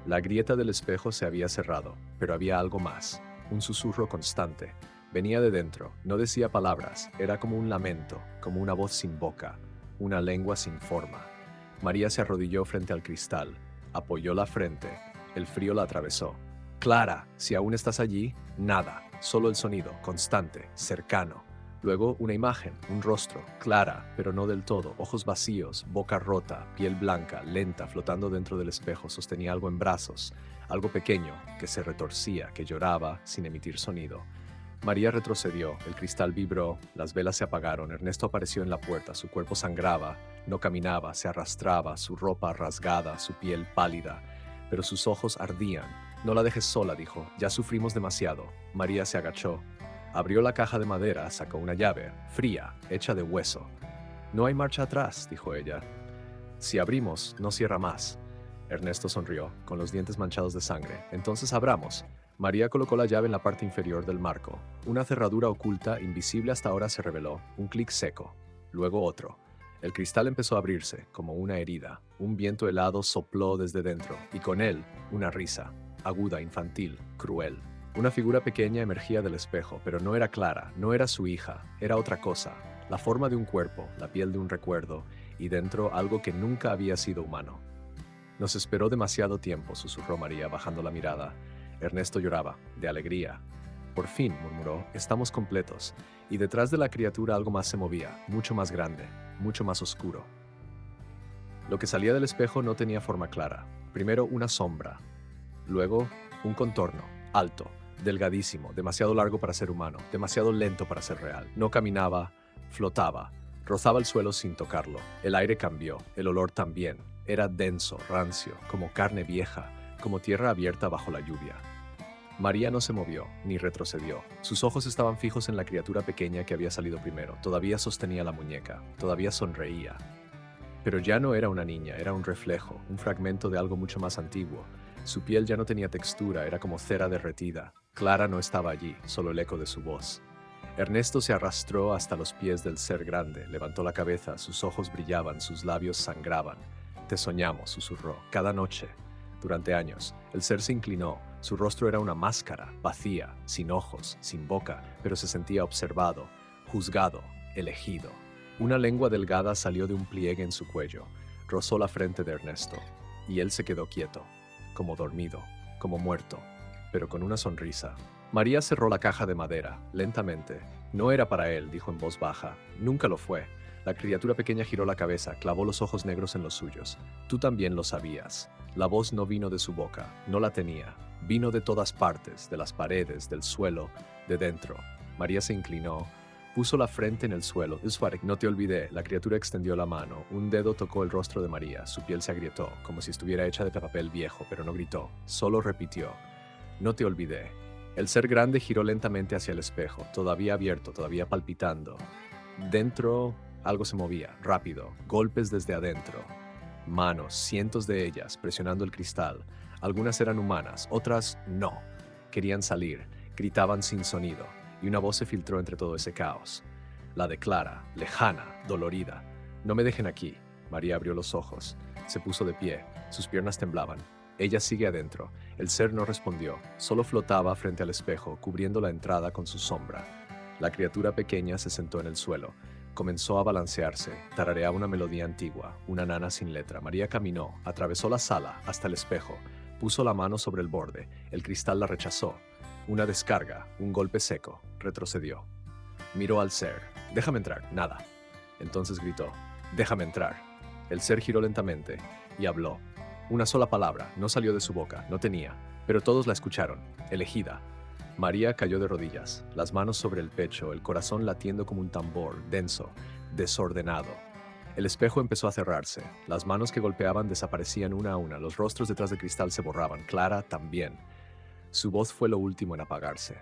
La grieta del espejo se había cerrado, pero había algo más, un susurro constante. Venía de dentro, no decía palabras, era como un lamento, como una voz sin boca, una lengua sin forma. María se arrodilló frente al cristal, apoyó la frente. El frío la atravesó. «Clara, si aún estás allí», nada, solo el sonido, constante, cercano. Luego una imagen, un rostro, Clara, pero no del todo, ojos vacíos, boca rota, piel blanca, lenta, flotando dentro del espejo, sostenía algo en brazos, algo pequeño, que se retorcía, que lloraba, sin emitir sonido. María retrocedió, el cristal vibró, las velas se apagaron, Ernesto apareció en la puerta, su cuerpo sangraba, no caminaba, se arrastraba, su ropa rasgada, su piel pálida, pero sus ojos ardían. No la dejes sola, dijo, ya sufrimos demasiado. María se agachó, abrió la caja de madera, sacó una llave, fría, hecha de hueso. No hay marcha atrás, dijo ella. Si abrimos, no cierra más. Ernesto sonrió, con los dientes manchados de sangre. Entonces abramos. María colocó la llave en la parte inferior del marco. Una cerradura oculta, invisible hasta ahora, se reveló. Un clic seco. Luego otro. El cristal empezó a abrirse, como una herida. Un viento helado sopló desde dentro, y con él, una risa. Aguda, infantil, cruel. Una figura pequeña emergía del espejo, pero no era Clara, no era su hija, era otra cosa. La forma de un cuerpo, la piel de un recuerdo, y dentro algo que nunca había sido humano. Nos esperó demasiado tiempo, susurró María, bajando la mirada. Ernesto lloraba, de alegría. Por fin, murmuró, estamos completos. Y detrás de la criatura algo más se movía, mucho más grande, mucho más oscuro. Lo que salía del espejo no tenía forma clara. Primero una sombra. Luego un contorno, alto, delgadísimo, demasiado largo para ser humano, demasiado lento para ser real. No caminaba, flotaba, rozaba el suelo sin tocarlo. El aire cambió, el olor también. Era denso, rancio, como carne vieja, como tierra abierta bajo la lluvia. María no se movió, ni retrocedió. Sus ojos estaban fijos en la criatura pequeña que había salido primero. Todavía sostenía la muñeca, todavía sonreía. Pero ya no era una niña, era un reflejo, un fragmento de algo mucho más antiguo. Su piel ya no tenía textura, era como cera derretida. Clara no estaba allí, solo el eco de su voz. Ernesto se arrastró hasta los pies del ser grande, levantó la cabeza, sus ojos brillaban, sus labios sangraban. Te soñamos, susurró, cada noche. Durante años, el ser se inclinó, su rostro era una máscara, vacía, sin ojos, sin boca, pero se sentía observado, juzgado, elegido. Una lengua delgada salió de un pliegue en su cuello, rozó la frente de Ernesto, y él se quedó quieto, como dormido, como muerto, pero con una sonrisa. María cerró la caja de madera, lentamente. No era para él, dijo en voz baja. Nunca lo fue. La criatura pequeña giró la cabeza, clavó los ojos negros en los suyos. Tú también lo sabías. La voz no vino de su boca, no la tenía. Vino de todas partes, de las paredes, del suelo, de dentro. María se inclinó, puso la frente en el suelo. No te olvidé. La criatura extendió la mano. Un dedo tocó el rostro de María. Su piel se agrietó, como si estuviera hecha de papel viejo, pero no gritó. Solo repitió. No te olvidé. El ser grande giró lentamente hacia el espejo, todavía abierto, todavía palpitando. Dentro, algo se movía, rápido, golpes desde adentro. Manos, cientos de ellas, presionando el cristal. Algunas eran humanas, otras no. Querían salir, gritaban sin sonido, y una voz se filtró entre todo ese caos. La de Clara, lejana, dolorida. No me dejen aquí. María abrió los ojos, se puso de pie, sus piernas temblaban. Ella sigue adentro. El ser no respondió, solo flotaba frente al espejo, cubriendo la entrada con su sombra. La criatura pequeña se sentó en el suelo. Comenzó a balancearse, tarareaba una melodía antigua, una nana sin letra. María caminó, atravesó la sala, hasta el espejo, puso la mano sobre el borde. El cristal la rechazó. Una descarga, un golpe seco. Retrocedió. Miró al ser. Déjame entrar. Nada. Entonces gritó. Déjame entrar. El ser giró lentamente y habló. Una sola palabra, no salió de su boca, no tenía, pero todos la escucharon, elegida. María cayó de rodillas, las manos sobre el pecho, el corazón latiendo como un tambor, denso, desordenado. El espejo empezó a cerrarse, las manos que golpeaban desaparecían una a una, los rostros detrás del cristal se borraban, Clara también. Su voz fue lo último en apagarse.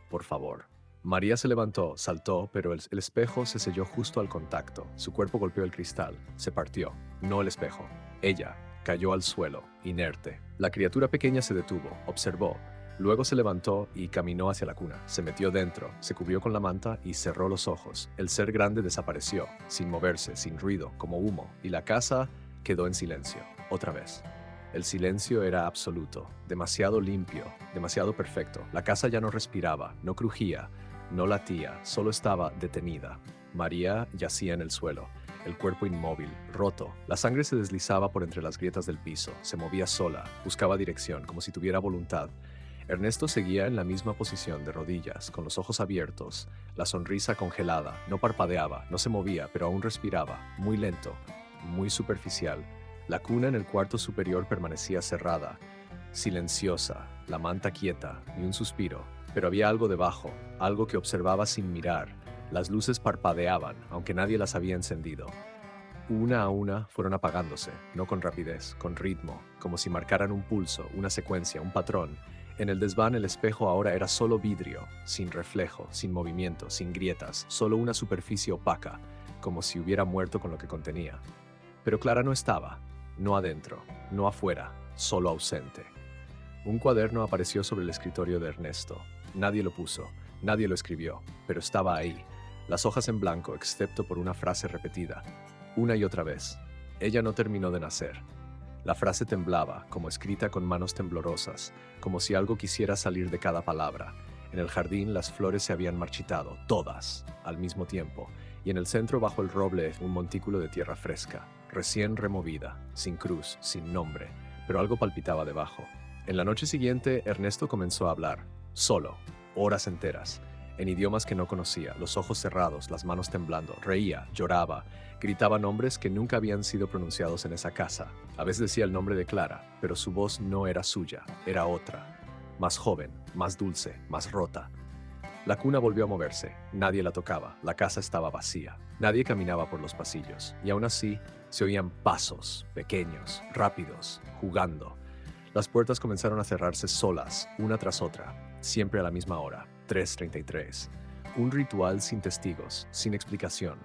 Por favor. María se levantó, saltó, pero el espejo se selló justo al contacto. Su cuerpo golpeó el cristal, se partió, no el espejo. Ella cayó al suelo, inerte. La criatura pequeña se detuvo, observó. Luego se levantó y caminó hacia la cuna. Se metió dentro, se cubrió con la manta y cerró los ojos. El ser grande desapareció, sin moverse, sin ruido, como humo, y la casa quedó en silencio, otra vez. El silencio era absoluto, demasiado limpio, demasiado perfecto. La casa ya no respiraba, no crujía, no latía, solo estaba detenida. María yacía en el suelo. El cuerpo inmóvil, roto. La sangre se deslizaba por entre las grietas del piso, se movía sola, buscaba dirección, como si tuviera voluntad. Ernesto seguía en la misma posición de rodillas, con los ojos abiertos, la sonrisa congelada, no parpadeaba, no se movía, pero aún respiraba, muy lento, muy superficial. La cuna en el cuarto superior permanecía cerrada, silenciosa, la manta quieta, ni un suspiro. Pero había algo debajo, algo que observaba sin mirar. Las luces parpadeaban, aunque nadie las había encendido. Una a una fueron apagándose, no con rapidez, con ritmo, como si marcaran un pulso, una secuencia, un patrón. En el desván el espejo ahora era solo vidrio, sin reflejo, sin movimiento, sin grietas, solo una superficie opaca, como si hubiera muerto con lo que contenía. Pero Clara no estaba, no adentro, no afuera, solo ausente. Un cuaderno apareció sobre el escritorio de Ernesto. Nadie lo puso, nadie lo escribió, pero estaba ahí, las hojas en blanco, excepto por una frase repetida, una y otra vez. Ella no terminó de nacer. La frase temblaba, como escrita con manos temblorosas, como si algo quisiera salir de cada palabra. En el jardín las flores se habían marchitado, todas, al mismo tiempo, y en el centro bajo el roble un montículo de tierra fresca, recién removida, sin cruz, sin nombre, pero algo palpitaba debajo. En la noche siguiente, Ernesto comenzó a hablar, solo, horas enteras, en idiomas que no conocía, los ojos cerrados, las manos temblando, reía, lloraba, gritaba nombres que nunca habían sido pronunciados en esa casa. A veces decía el nombre de Clara, pero su voz no era suya, era otra, más joven, más dulce, más rota. La cuna volvió a moverse, nadie la tocaba, la casa estaba vacía, nadie caminaba por los pasillos, y aún así se oían pasos, pequeños, rápidos, jugando. Las puertas comenzaron a cerrarse solas, una tras otra, siempre a la misma hora, 3:33. Un ritual sin testigos, sin explicación.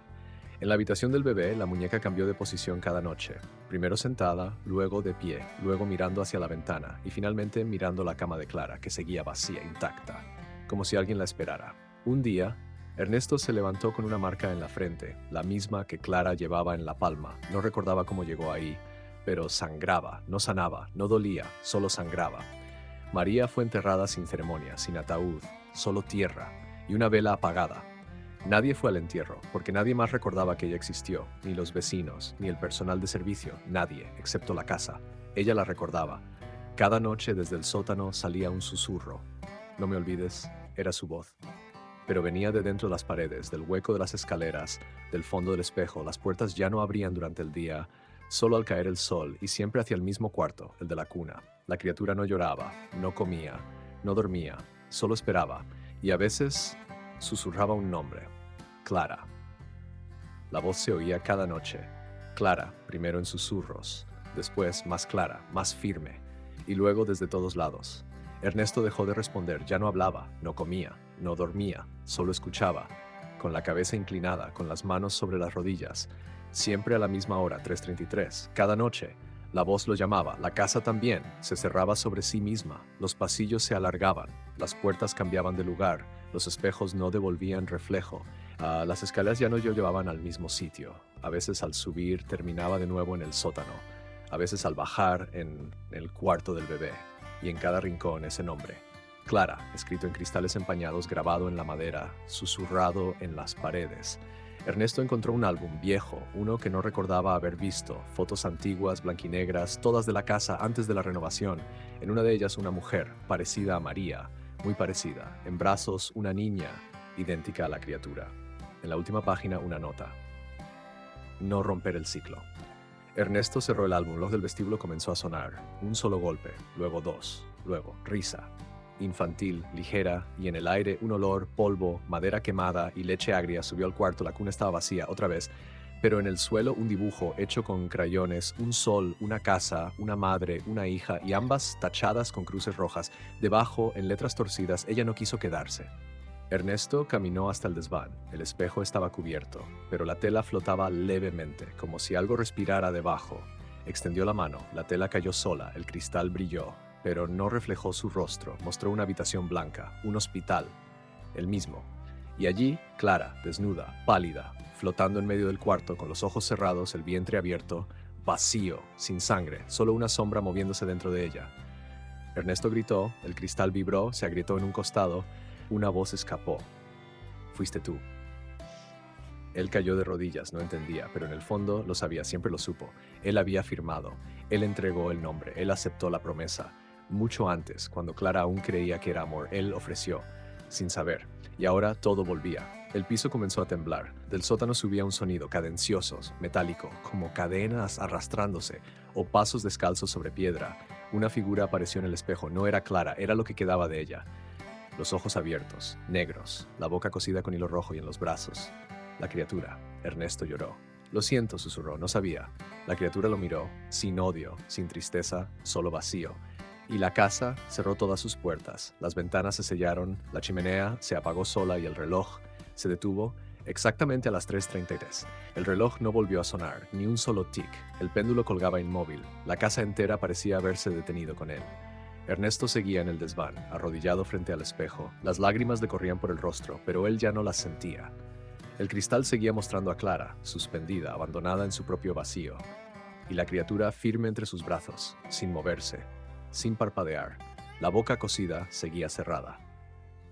En la habitación del bebé, la muñeca cambió de posición cada noche. Primero sentada, luego de pie, luego mirando hacia la ventana y finalmente mirando la cama de Clara, que seguía vacía, intacta, como si alguien la esperara. Un día, Ernesto se levantó con una marca en la frente, la misma que Clara llevaba en la palma. No recordaba cómo llegó ahí, pero sangraba, no sanaba, no dolía, solo sangraba. María fue enterrada sin ceremonia, sin ataúd, solo tierra y una vela apagada. Nadie fue al entierro, porque nadie más recordaba que ella existió, ni los vecinos, ni el personal de servicio, nadie, excepto la casa. Ella la recordaba. Cada noche desde el sótano salía un susurro. No me olvides, era su voz. Pero venía de dentro de las paredes, del hueco de las escaleras, del fondo del espejo. Las puertas ya no abrían durante el día, solo al caer el sol, y siempre hacia el mismo cuarto, el de la cuna. La criatura no lloraba, no comía, no dormía, solo esperaba, y a veces susurraba un nombre: Clara. La voz se oía cada noche. Clara, primero en susurros, después más clara, más firme, y luego desde todos lados. Ernesto dejó de responder, ya no hablaba, no comía, no dormía, solo escuchaba, con la cabeza inclinada, con las manos sobre las rodillas, siempre a la misma hora, 3:33, cada noche. La voz lo llamaba, la casa también, se cerraba sobre sí misma, los pasillos se alargaban, las puertas cambiaban de lugar, los espejos no devolvían reflejo, las escaleras ya no llevaban al mismo sitio, a veces al subir terminaba de nuevo en el sótano, a veces al bajar en el cuarto del bebé, y en cada rincón ese nombre. Clara, escrito en cristales empañados, grabado en la madera, susurrado en las paredes. Ernesto encontró un álbum viejo, uno que no recordaba haber visto, fotos antiguas, blanquinegras, todas de la casa antes de la renovación. En una de ellas una mujer, parecida a María, muy parecida, en brazos una niña, idéntica a la criatura. En la última página una nota: no romper el ciclo. Ernesto cerró el álbum, la voz del vestíbulo comenzó a sonar, un solo golpe, luego dos, luego risa. Infantil, ligera, y en el aire un olor, polvo, madera quemada y leche agria subió al cuarto. La cuna estaba vacía, otra vez, pero en el suelo un dibujo hecho con crayones, un sol, una casa, una madre, una hija, y ambas tachadas con cruces rojas. Debajo, en letras torcidas, ella no quiso quedarse. Ernesto caminó hasta el desván. El espejo estaba cubierto, pero la tela flotaba levemente, como si algo respirara debajo. Extendió la mano, la tela cayó sola, el cristal brilló, pero no reflejó su rostro. Mostró una habitación blanca, un hospital, el mismo. Y allí, Clara, desnuda, pálida, flotando en medio del cuarto, con los ojos cerrados, el vientre abierto, vacío, sin sangre, solo una sombra moviéndose dentro de ella. Ernesto gritó, el cristal vibró, se agrietó en un costado, una voz escapó. Fuiste tú. Él cayó de rodillas, no entendía, pero en el fondo lo sabía, siempre lo supo. Él había firmado, él entregó el nombre, él aceptó la promesa. Mucho antes, cuando Clara aún creía que era amor, él ofreció, sin saber. Y ahora todo volvía. El piso comenzó a temblar. Del sótano subía un sonido cadencioso, metálico, como cadenas arrastrándose, o pasos descalzos sobre piedra. Una figura apareció en el espejo. No era Clara, era lo que quedaba de ella. los ojos abiertos, negros, la boca cosida con hilo rojo y en los brazos. La criatura. Ernesto lloró. Lo siento, susurró, no sabía. La criatura lo miró, sin odio, sin tristeza, solo vacío. Y la casa cerró todas sus puertas. Las ventanas se sellaron, la chimenea se apagó sola y el reloj se detuvo exactamente a las 3:33. El reloj no volvió a sonar, ni un solo tic. El péndulo colgaba inmóvil. La casa entera parecía haberse detenido con él. Ernesto seguía en el desván, arrodillado frente al espejo. Las lágrimas le corrían por el rostro, pero él ya no las sentía. El cristal seguía mostrando a Clara, suspendida, abandonada en su propio vacío. Y la criatura firme entre sus brazos, sin moverse, sin parpadear. La boca cosida seguía cerrada.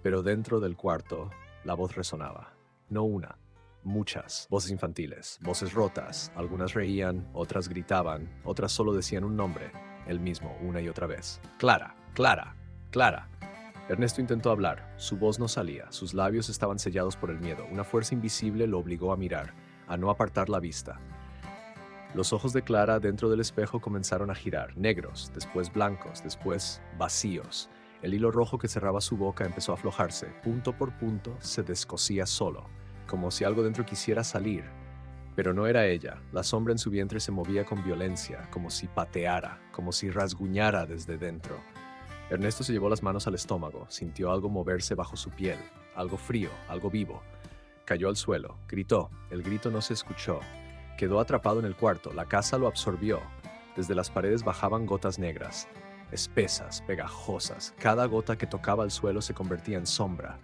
Pero dentro del cuarto, la voz resonaba. No una, muchas voces infantiles, voces rotas. Algunas reían, otras gritaban, otras solo decían un nombre, el mismo, una y otra vez. Clara, Clara, Clara. Ernesto intentó hablar, su voz no salía, sus labios estaban sellados por el miedo. Una fuerza invisible lo obligó a mirar, a no apartar la vista. Los ojos de Clara dentro del espejo comenzaron a girar, negros, después blancos, después vacíos. El hilo rojo que cerraba su boca empezó a aflojarse, punto por punto se descosía solo, como si algo dentro quisiera salir. Pero no era ella, la sombra en su vientre se movía con violencia, como si pateara, como si rasguñara desde dentro. Ernesto se llevó las manos al estómago, sintió algo moverse bajo su piel, algo frío, algo vivo. Cayó al suelo, gritó, el grito no se escuchó. Quedó atrapado en el cuarto, la casa lo absorbió. Desde las paredes bajaban gotas negras, espesas, pegajosas. Cada gota que tocaba el suelo se convertía en sombra.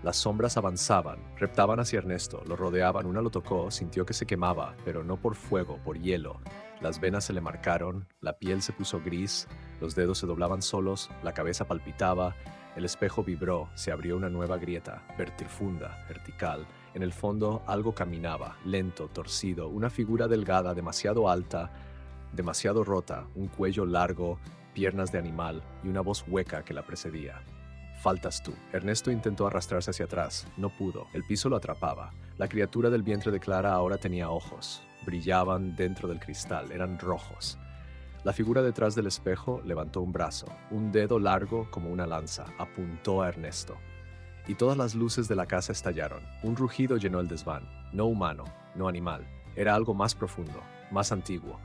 Las sombras avanzaban, reptaban hacia Ernesto, lo rodeaban, una lo tocó, sintió que se quemaba, pero no por fuego, por hielo. Las venas se le marcaron, la piel se puso gris, los dedos se doblaban solos, la cabeza palpitaba, el espejo vibró, se abrió una nueva grieta, vertifunda, vertical. En el fondo algo caminaba, lento, torcido, una figura delgada, demasiado alta, demasiado rota, un cuello largo, piernas de animal y una voz hueca que la precedía. Faltas tú. Ernesto intentó arrastrarse hacia atrás. No pudo. El piso lo atrapaba. La criatura del vientre de Clara ahora tenía ojos. Brillaban dentro del cristal. Eran rojos. La figura detrás del espejo levantó un brazo. Un dedo largo como una lanza. Apuntó a Ernesto. Y todas las luces de la casa estallaron. Un rugido llenó el desván. No humano, no animal. Era algo más profundo, más antiguo.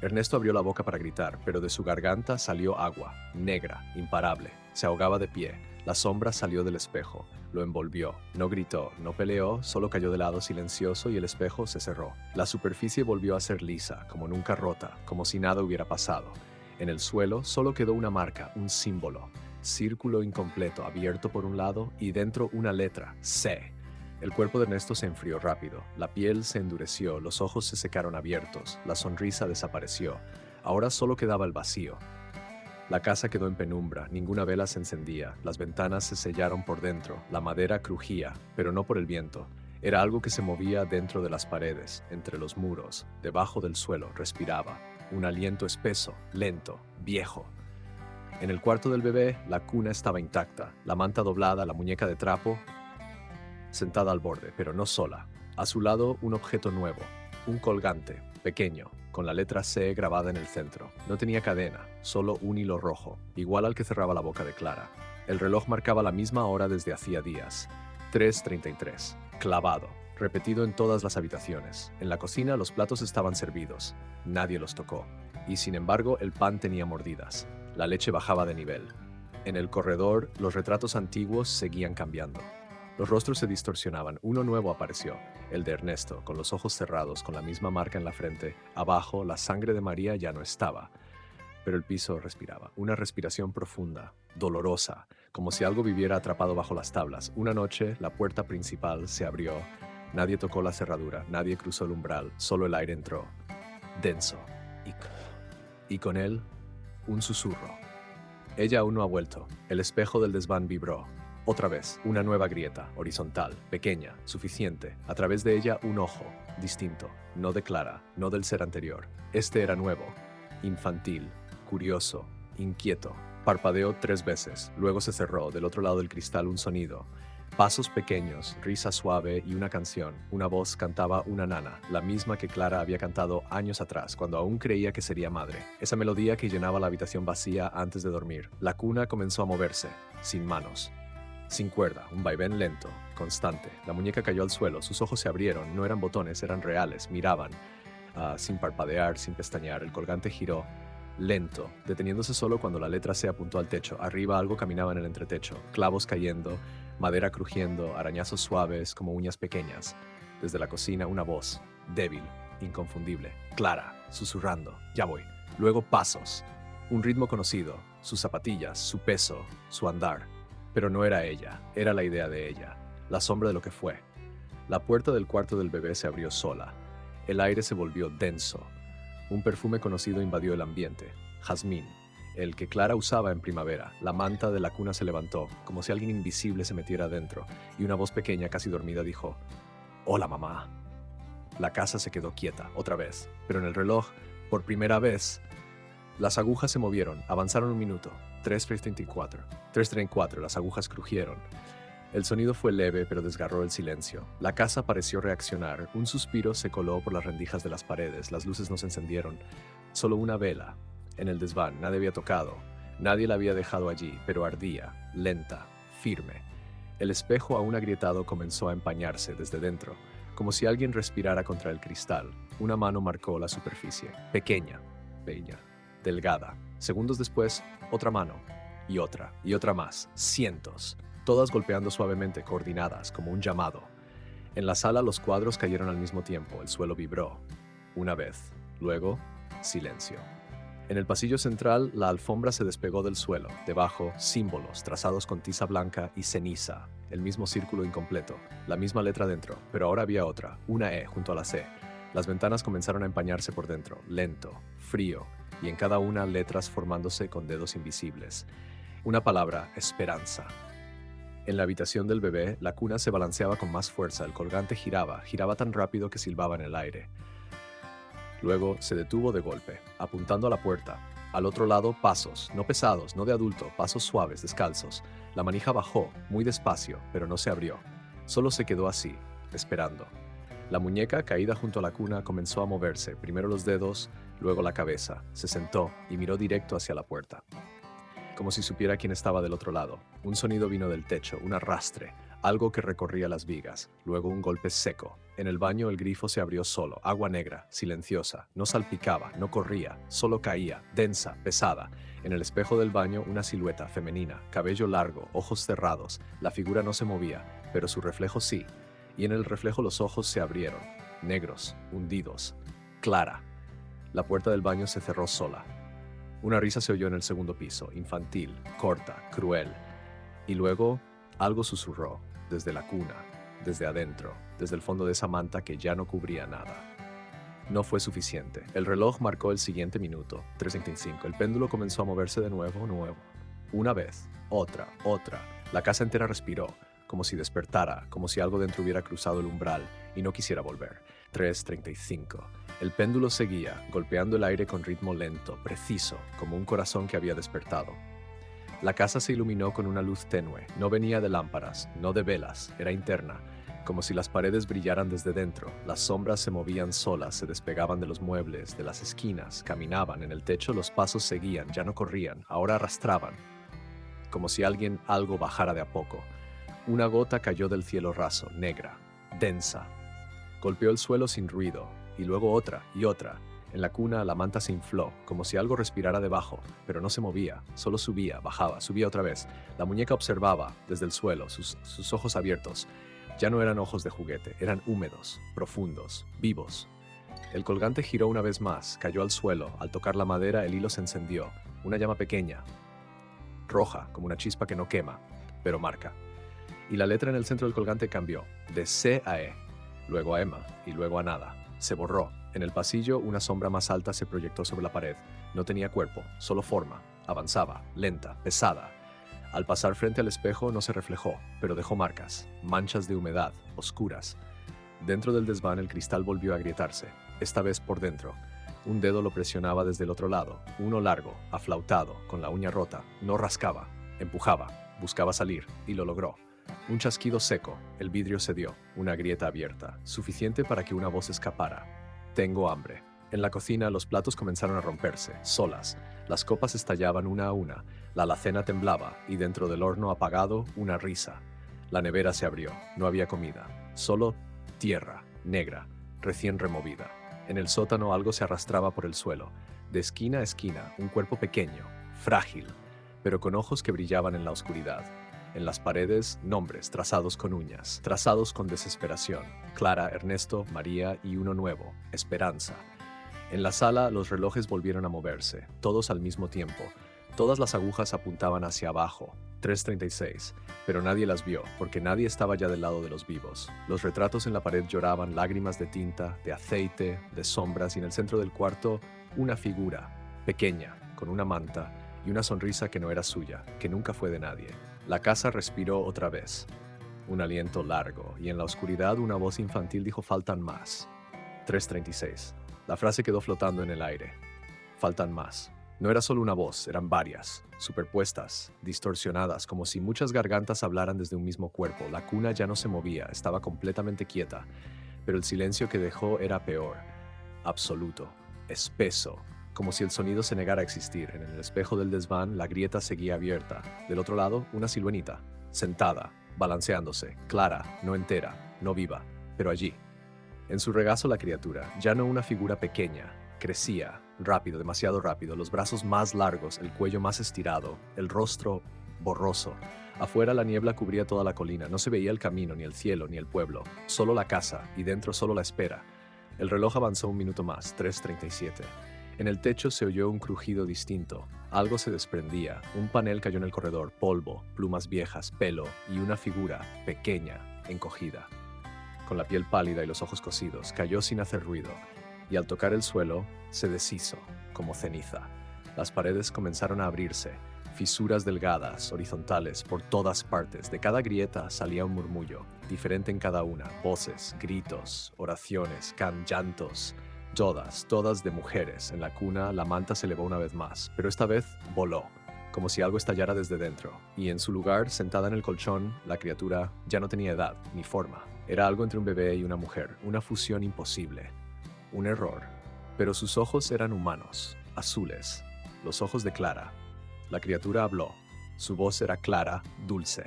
Ernesto abrió la boca para gritar, pero de su garganta salió agua, negra, imparable. Se ahogaba de pie. La sombra salió del espejo, lo envolvió. No gritó, no peleó, solo cayó de lado silencioso y el espejo se cerró. La superficie volvió a ser lisa, como nunca rota, como si nada hubiera pasado. En el suelo solo quedó una marca, un símbolo. Círculo incompleto, abierto por un lado y dentro una letra, C. El cuerpo de Ernesto se enfrió rápido, la piel se endureció, los ojos se secaron abiertos, la sonrisa desapareció. Ahora solo quedaba el vacío. La casa quedó en penumbra, ninguna vela se encendía, las ventanas se sellaron por dentro, la madera crujía, pero no por el viento. Era algo que se movía dentro de las paredes, entre los muros, debajo del suelo, respiraba. Un aliento espeso, lento, viejo. En el cuarto del bebé, la cuna estaba intacta, la manta doblada, la muñeca de trapo, sentada al borde, pero no sola. A su lado, un objeto nuevo, un colgante, pequeño, con la letra C grabada en el centro. No tenía cadena, solo un hilo rojo, igual al que cerraba la boca de Clara. El reloj marcaba la misma hora desde hacía días. 3:33. Clavado, repetido en todas las habitaciones. En la cocina los platos estaban servidos. Nadie los tocó. Y sin embargo, el pan tenía mordidas. La leche bajaba de nivel. En el corredor, los retratos antiguos seguían cambiando. Los rostros se distorsionaban. Uno nuevo apareció, el de Ernesto, con los ojos cerrados, con la misma marca en la frente. Abajo, la sangre de María ya no estaba. Pero el piso respiraba. Una respiración profunda, dolorosa, como si algo viviera atrapado bajo las tablas. Una noche, la puerta principal se abrió. Nadie tocó la cerradura, nadie cruzó el umbral, solo el aire entró. Denso. Y con él, un susurro. Ella aún no ha vuelto. El espejo del desván vibró. Otra vez, una nueva grieta, horizontal, pequeña, suficiente. A través de ella, un ojo, distinto, no de Clara, no del ser anterior. Este era nuevo, infantil, curioso, inquieto. Parpadeó 3 veces, luego se cerró, del otro lado del cristal un sonido. Pasos pequeños, risa suave y una canción. Una voz cantaba una nana, la misma que Clara había cantado años atrás, cuando aún creía que sería madre. Esa melodía que llenaba la habitación vacía antes de dormir. La cuna comenzó a moverse, sin manos. Sin cuerda, un vaivén lento, constante. La muñeca cayó al suelo, sus ojos se abrieron, no eran botones, eran reales, miraban, sin parpadear, sin pestañear. El colgante giró, lento, deteniéndose solo cuando la letra C apuntó al techo. Arriba algo caminaba en el entretecho, clavos cayendo, madera crujiendo, arañazos suaves como uñas pequeñas. Desde la cocina una voz, débil, inconfundible, clara, susurrando, ya voy. Luego pasos, un ritmo conocido, sus zapatillas, su peso, su andar. Pero no era ella, era la idea de ella, la sombra de lo que fue. La puerta del cuarto del bebé se abrió sola. El aire se volvió denso. Un perfume conocido invadió el ambiente, jazmín, el que Clara usaba en primavera. La manta de la cuna se levantó, como si alguien invisible se metiera adentro, y una voz pequeña, casi dormida, dijo, «Hola, mamá». La casa se quedó quieta, otra vez, pero en el reloj, por primera vez, las agujas se movieron, avanzaron un minuto, 3:34, 3:34, las agujas crujieron. El sonido fue leve, pero desgarró el silencio. La casa pareció reaccionar, un suspiro se coló por las rendijas de las paredes, las luces no se encendieron, solo una vela. En el desván, nadie había tocado, nadie la había dejado allí, pero ardía, lenta, firme. El espejo aún agrietado comenzó a empañarse desde dentro, como si alguien respirara contra el cristal. Una mano marcó la superficie, pequeña, bella, delgada. Segundos después, otra mano, y otra más, cientos, todas golpeando suavemente, coordinadas, como un llamado. En la sala los cuadros cayeron al mismo tiempo, el suelo vibró. Una vez, luego, silencio. En el pasillo central, la alfombra se despegó del suelo. Debajo, símbolos trazados con tiza blanca y ceniza. El mismo círculo incompleto, la misma letra dentro, pero ahora había otra, una E junto a la C. Las ventanas comenzaron a empañarse por dentro, lento, frío, y en cada una letras formándose con dedos invisibles. Una palabra, esperanza. En la habitación del bebé, la cuna se balanceaba con más fuerza, el colgante giraba tan rápido que silbaba en el aire. Luego se detuvo de golpe, apuntando a la puerta. Al otro lado, pasos, no pesados, no de adulto, pasos suaves, descalzos. La manija bajó, muy despacio, pero no se abrió. Solo se quedó así, esperando. La muñeca, caída junto a la cuna, comenzó a moverse, primero los dedos, luego la cabeza. Se sentó y miró directo hacia la puerta, como si supiera quién estaba del otro lado. Un sonido vino del techo, un arrastre, algo que recorría las vigas, luego un golpe seco. En el baño el grifo se abrió solo, agua negra, silenciosa, no salpicaba, no corría, solo caía, densa, pesada. En el espejo del baño una silueta femenina, cabello largo, ojos cerrados. La figura no se movía, pero su reflejo sí. Y en el reflejo los ojos se abrieron, negros, hundidos. Clara. La puerta del baño se cerró sola. Una risa se oyó en el segundo piso, infantil, corta, cruel. Y luego algo susurró, desde la cuna, desde adentro, desde el fondo de esa manta que ya no cubría nada. No fue suficiente. El reloj marcó el siguiente minuto, 3:25. El péndulo comenzó a moverse de nuevo. Una vez, otra. La casa entera respiró, como si despertara, como si algo dentro hubiera cruzado el umbral y no quisiera volver. 3:35. El péndulo seguía, golpeando el aire con ritmo lento, preciso, como un corazón que había despertado. La casa se iluminó con una luz tenue, no venía de lámparas, no de velas, era interna, como si las paredes brillaran desde dentro. Las sombras se movían solas, se despegaban de los muebles, de las esquinas, caminaban. En el techo los pasos seguían, ya no corrían, ahora arrastraban, como si algo bajara de a poco. Una gota cayó del cielo raso, negra, densa. Golpeó el suelo sin ruido, y luego otra y otra. En la cuna la manta se infló, como si algo respirara debajo, pero no se movía, solo subía, bajaba, subía otra vez. La muñeca observaba desde el suelo, sus ojos abiertos. Ya no eran ojos de juguete, eran húmedos, profundos, vivos. El colgante giró una vez más, cayó al suelo. Al tocar la madera el hilo se encendió, una llama pequeña, roja, como una chispa que no quema, pero marca. Y la letra en el centro del colgante cambió, de C a E, luego a Emma y luego a nada. Se borró. En el pasillo, una sombra más alta se proyectó sobre la pared. No tenía cuerpo, solo forma. Avanzaba, lenta, pesada. Al pasar frente al espejo no se reflejó, pero dejó marcas, manchas de humedad, oscuras. Dentro del desván el cristal volvió a agrietarse, esta vez por dentro. Un dedo lo presionaba desde el otro lado, uno largo, aflautado, con la uña rota. No rascaba, empujaba, buscaba salir, y lo logró. Un chasquido seco, el vidrio cedió, una grieta abierta, suficiente para que una voz escapara. Tengo hambre. En la cocina los platos comenzaron a romperse, solas. Las copas estallaban una a una. La alacena temblaba y dentro del horno apagado una risa. La nevera se abrió, no había comida, solo tierra, negra, recién removida. En el sótano algo se arrastraba por el suelo, de esquina a esquina, un cuerpo pequeño, frágil, pero con ojos que brillaban en la oscuridad. En las paredes, nombres trazados con uñas, trazados con desesperación. Clara, Ernesto, María y uno nuevo, Esperanza. En la sala, los relojes volvieron a moverse, todos al mismo tiempo. Todas las agujas apuntaban hacia abajo, 3:36, pero nadie las vio, porque nadie estaba ya del lado de los vivos. Los retratos en la pared lloraban lágrimas de tinta, de aceite, de sombras, y en el centro del cuarto, una figura, pequeña, con una manta y una sonrisa que no era suya, que nunca fue de nadie. La casa respiró otra vez. Un aliento largo, y en la oscuridad una voz infantil dijo: faltan más. 3:36. La frase quedó flotando en el aire. Faltan más. No era solo una voz, eran varias, superpuestas, distorsionadas, como si muchas gargantas hablaran desde un mismo cuerpo. La cuna ya no se movía, estaba completamente quieta, pero el silencio que dejó era peor, absoluto, espeso, como si el sonido se negara a existir. En el espejo del desván, la grieta seguía abierta. Del otro lado, una silueta, sentada, balanceándose, clara, no entera, no viva, pero allí. En su regazo la criatura, ya no una figura pequeña, crecía, rápido, demasiado rápido, los brazos más largos, el cuello más estirado, el rostro borroso. Afuera la niebla cubría toda la colina, no se veía el camino, ni el cielo, ni el pueblo, solo la casa, y dentro solo la espera. El reloj avanzó un minuto más, 3:37. En el techo se oyó un crujido distinto. Algo se desprendía, un panel cayó en el corredor, polvo, plumas viejas, pelo y una figura, pequeña, encogida. Con la piel pálida y los ojos cosidos, cayó sin hacer ruido, y al tocar el suelo, se deshizo, como ceniza. Las paredes comenzaron a abrirse, fisuras delgadas, horizontales, por todas partes. De cada grieta salía un murmullo, diferente en cada una, voces, gritos, oraciones, llantos, todas de mujeres. En la cuna, la manta se elevó una vez más, pero esta vez voló, como si algo estallara desde dentro, y en su lugar, sentada en el colchón, la criatura ya no tenía edad ni forma. Era algo entre un bebé y una mujer, una fusión imposible. Un error, pero sus ojos eran humanos, azules, los ojos de Clara. La criatura habló, su voz era clara, dulce.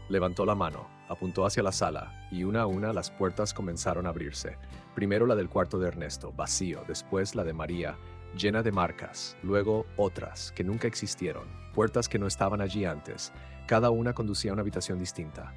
Levantó la mano, apuntó hacia la sala, y una a una las puertas comenzaron a abrirse. Primero la del cuarto de Ernesto, vacío, después la de María, llena de marcas, luego otras, que nunca existieron, puertas que no estaban allí antes, cada una conducía a una habitación distinta.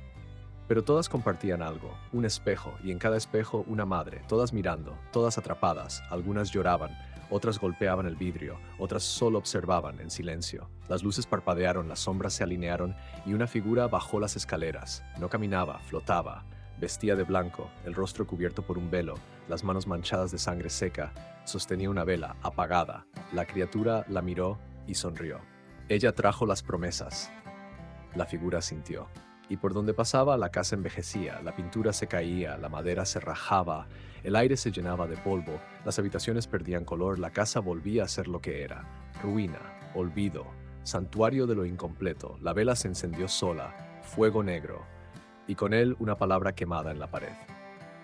Pero todas compartían algo, un espejo, y en cada espejo una madre, todas mirando, todas atrapadas, algunas lloraban, otras golpeaban el vidrio, otras solo observaban en silencio. Las luces parpadearon, las sombras se alinearon, y una figura bajó las escaleras. No caminaba, flotaba, vestía de blanco, el rostro cubierto por un velo, las manos manchadas de sangre seca, sostenía una vela, apagada. La criatura la miró y sonrió. Ella trajo las promesas. La figura sintió. Y por donde pasaba, la casa envejecía, la pintura se caía, la madera se rajaba, el aire se llenaba de polvo, las habitaciones perdían color, la casa volvía a ser lo que era: ruina, olvido, santuario de lo incompleto. La vela se encendió sola, fuego negro, y con él una palabra quemada en la pared.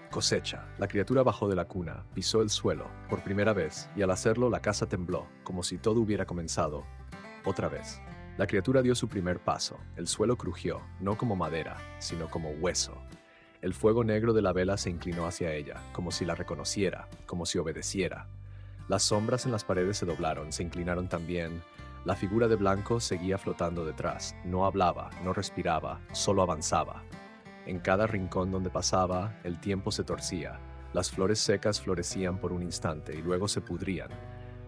Cosecha. La criatura bajó de la cuna, pisó el suelo, por primera vez, y al hacerlo la casa tembló, como si todo hubiera comenzado otra vez. La criatura dio su primer paso. El suelo crujió, no como madera, sino como hueso. El fuego negro de la vela se inclinó hacia ella, como si la reconociera, como si obedeciera. Las sombras en las paredes se doblaron, se inclinaron también. La figura de blanco seguía flotando detrás. No hablaba, no respiraba, solo avanzaba. En cada rincón donde pasaba, el tiempo se torcía. Las flores secas florecían por un instante y luego se pudrían.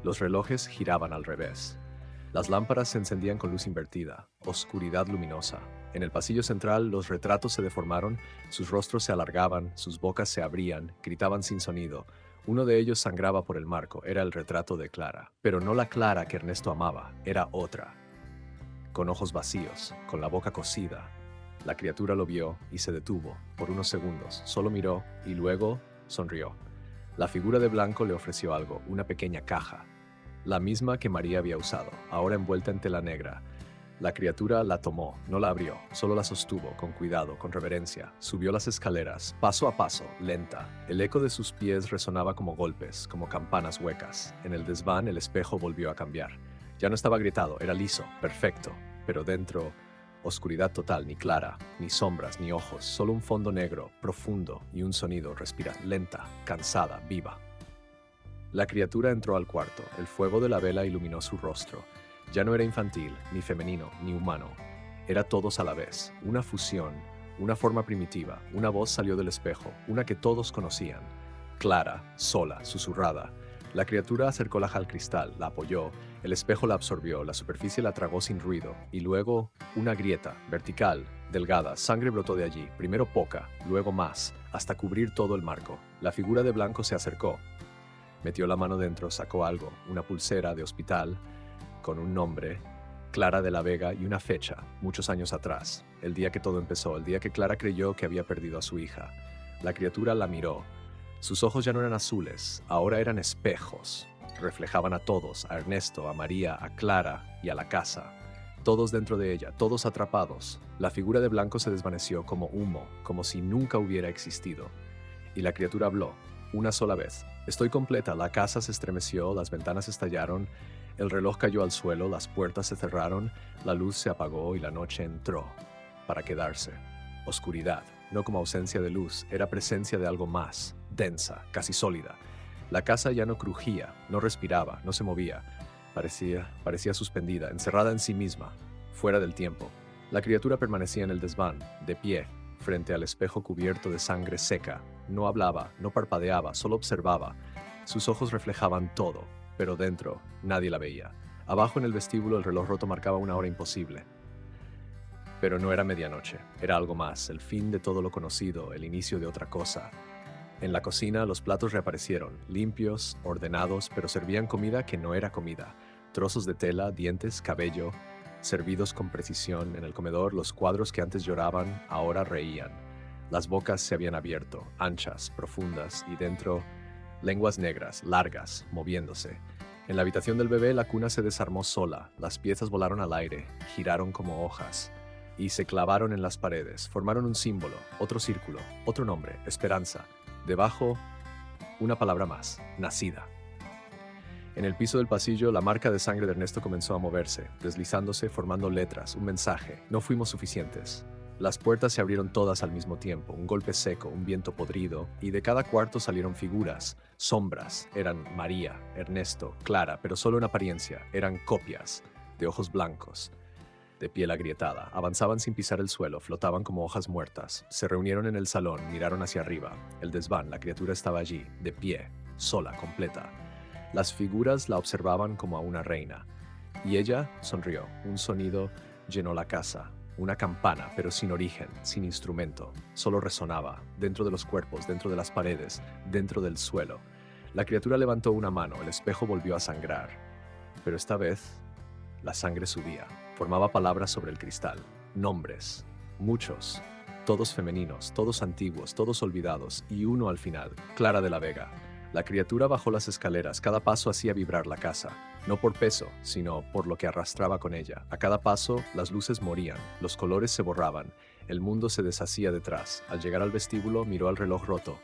Los relojes giraban al revés. Las lámparas se encendían con luz invertida, oscuridad luminosa. En el pasillo central los retratos se deformaron, sus rostros se alargaban, sus bocas se abrían, gritaban sin sonido. Uno de ellos sangraba por el marco, era el retrato de Clara. Pero no la Clara que Ernesto amaba, era otra. Con ojos vacíos, con la boca cosida. La criatura lo vio y se detuvo, por unos segundos, solo miró y luego sonrió. La figura de blanco le ofreció algo, una pequeña caja. La misma que María había usado, ahora envuelta en tela negra. La criatura la tomó, no la abrió, solo la sostuvo, con cuidado, con reverencia. Subió las escaleras, paso a paso, lenta. El eco de sus pies resonaba como golpes, como campanas huecas. En el desván el espejo volvió a cambiar. Ya no estaba gritado, era liso, perfecto, pero dentro, oscuridad total, ni clara, ni sombras, ni ojos, solo un fondo negro, profundo y un sonido, respira, lenta, cansada, viva. La criatura entró al cuarto, el fuego de la vela iluminó su rostro. Ya no era infantil, ni femenino, ni humano. Era todos a la vez, una fusión, una forma primitiva, una voz salió del espejo, una que todos conocían. Clara, sola, susurrada. La criatura acercó la al cristal, la apoyó, el espejo la absorbió, la superficie la tragó sin ruido, y luego una grieta, vertical, delgada, sangre brotó de allí, primero poca, luego más, hasta cubrir todo el marco. La figura de blanco se acercó. Metió la mano dentro, sacó algo, una pulsera de hospital, con un nombre, Clara de la Vega, y una fecha, muchos años atrás, el día que todo empezó, el día que Clara creyó que había perdido a su hija. La criatura la miró. Sus ojos ya no eran azules, ahora eran espejos. Reflejaban a todos, a Ernesto, a María, a Clara y a la casa. Todos dentro de ella, todos atrapados. La figura de blanco se desvaneció como humo, como si nunca hubiera existido. Y la criatura habló, una sola vez. Estoy completa, la casa se estremeció, las ventanas estallaron, el reloj cayó al suelo, las puertas se cerraron, la luz se apagó y la noche entró, para quedarse. Oscuridad, no como ausencia de luz, era presencia de algo más, densa, casi sólida. La casa ya no crujía, no respiraba, no se movía. Parecía suspendida, encerrada en sí misma, fuera del tiempo. La criatura permanecía en el desván, de pie, frente al espejo cubierto de sangre seca. No hablaba, no parpadeaba, solo observaba. Sus ojos reflejaban todo, pero dentro nadie la veía. Abajo en el vestíbulo el reloj roto marcaba una hora imposible. Pero no era medianoche, era algo más, el fin de todo lo conocido, el inicio de otra cosa. En la cocina los platos reaparecieron, limpios, ordenados, pero servían comida que no era comida. Trozos de tela, dientes, cabello, servidos con precisión. En el comedor los cuadros que antes lloraban ahora reían. Las bocas se habían abierto, anchas, profundas, y dentro lenguas negras, largas, moviéndose. En la habitación del bebé la cuna se desarmó sola, las piezas volaron al aire, giraron como hojas, y se clavaron en las paredes, formaron un símbolo, otro círculo, otro nombre, esperanza. Debajo, una palabra más, nacida. En el piso del pasillo, la marca de sangre de Ernesto comenzó a moverse, deslizándose, formando letras, un mensaje. No fuimos suficientes. Las puertas se abrieron todas al mismo tiempo, un golpe seco, un viento podrido, y de cada cuarto salieron figuras, sombras. Eran María, Ernesto, Clara, pero solo en apariencia. Eran copias, de ojos blancos, de piel agrietada. Avanzaban sin pisar el suelo, flotaban como hojas muertas. Se reunieron en el salón, miraron hacia arriba. El desván, la criatura estaba allí, de pie, sola, completa. Las figuras la observaban como a una reina. Y ella sonrió. Un sonido llenó la casa. Una campana, pero sin origen, sin instrumento. Solo resonaba, dentro de los cuerpos, dentro de las paredes, dentro del suelo. La criatura levantó una mano, el espejo volvió a sangrar. Pero esta vez, la sangre subía. Formaba palabras sobre el cristal. Nombres. Muchos. Todos femeninos, todos antiguos, todos olvidados. Y uno al final, Clara de la Vega. La criatura bajó las escaleras, cada paso hacía vibrar la casa. No por peso, sino por lo que arrastraba con ella. A cada paso, las luces morían, los colores se borraban, el mundo se deshacía detrás. Al llegar al vestíbulo, miró al reloj roto,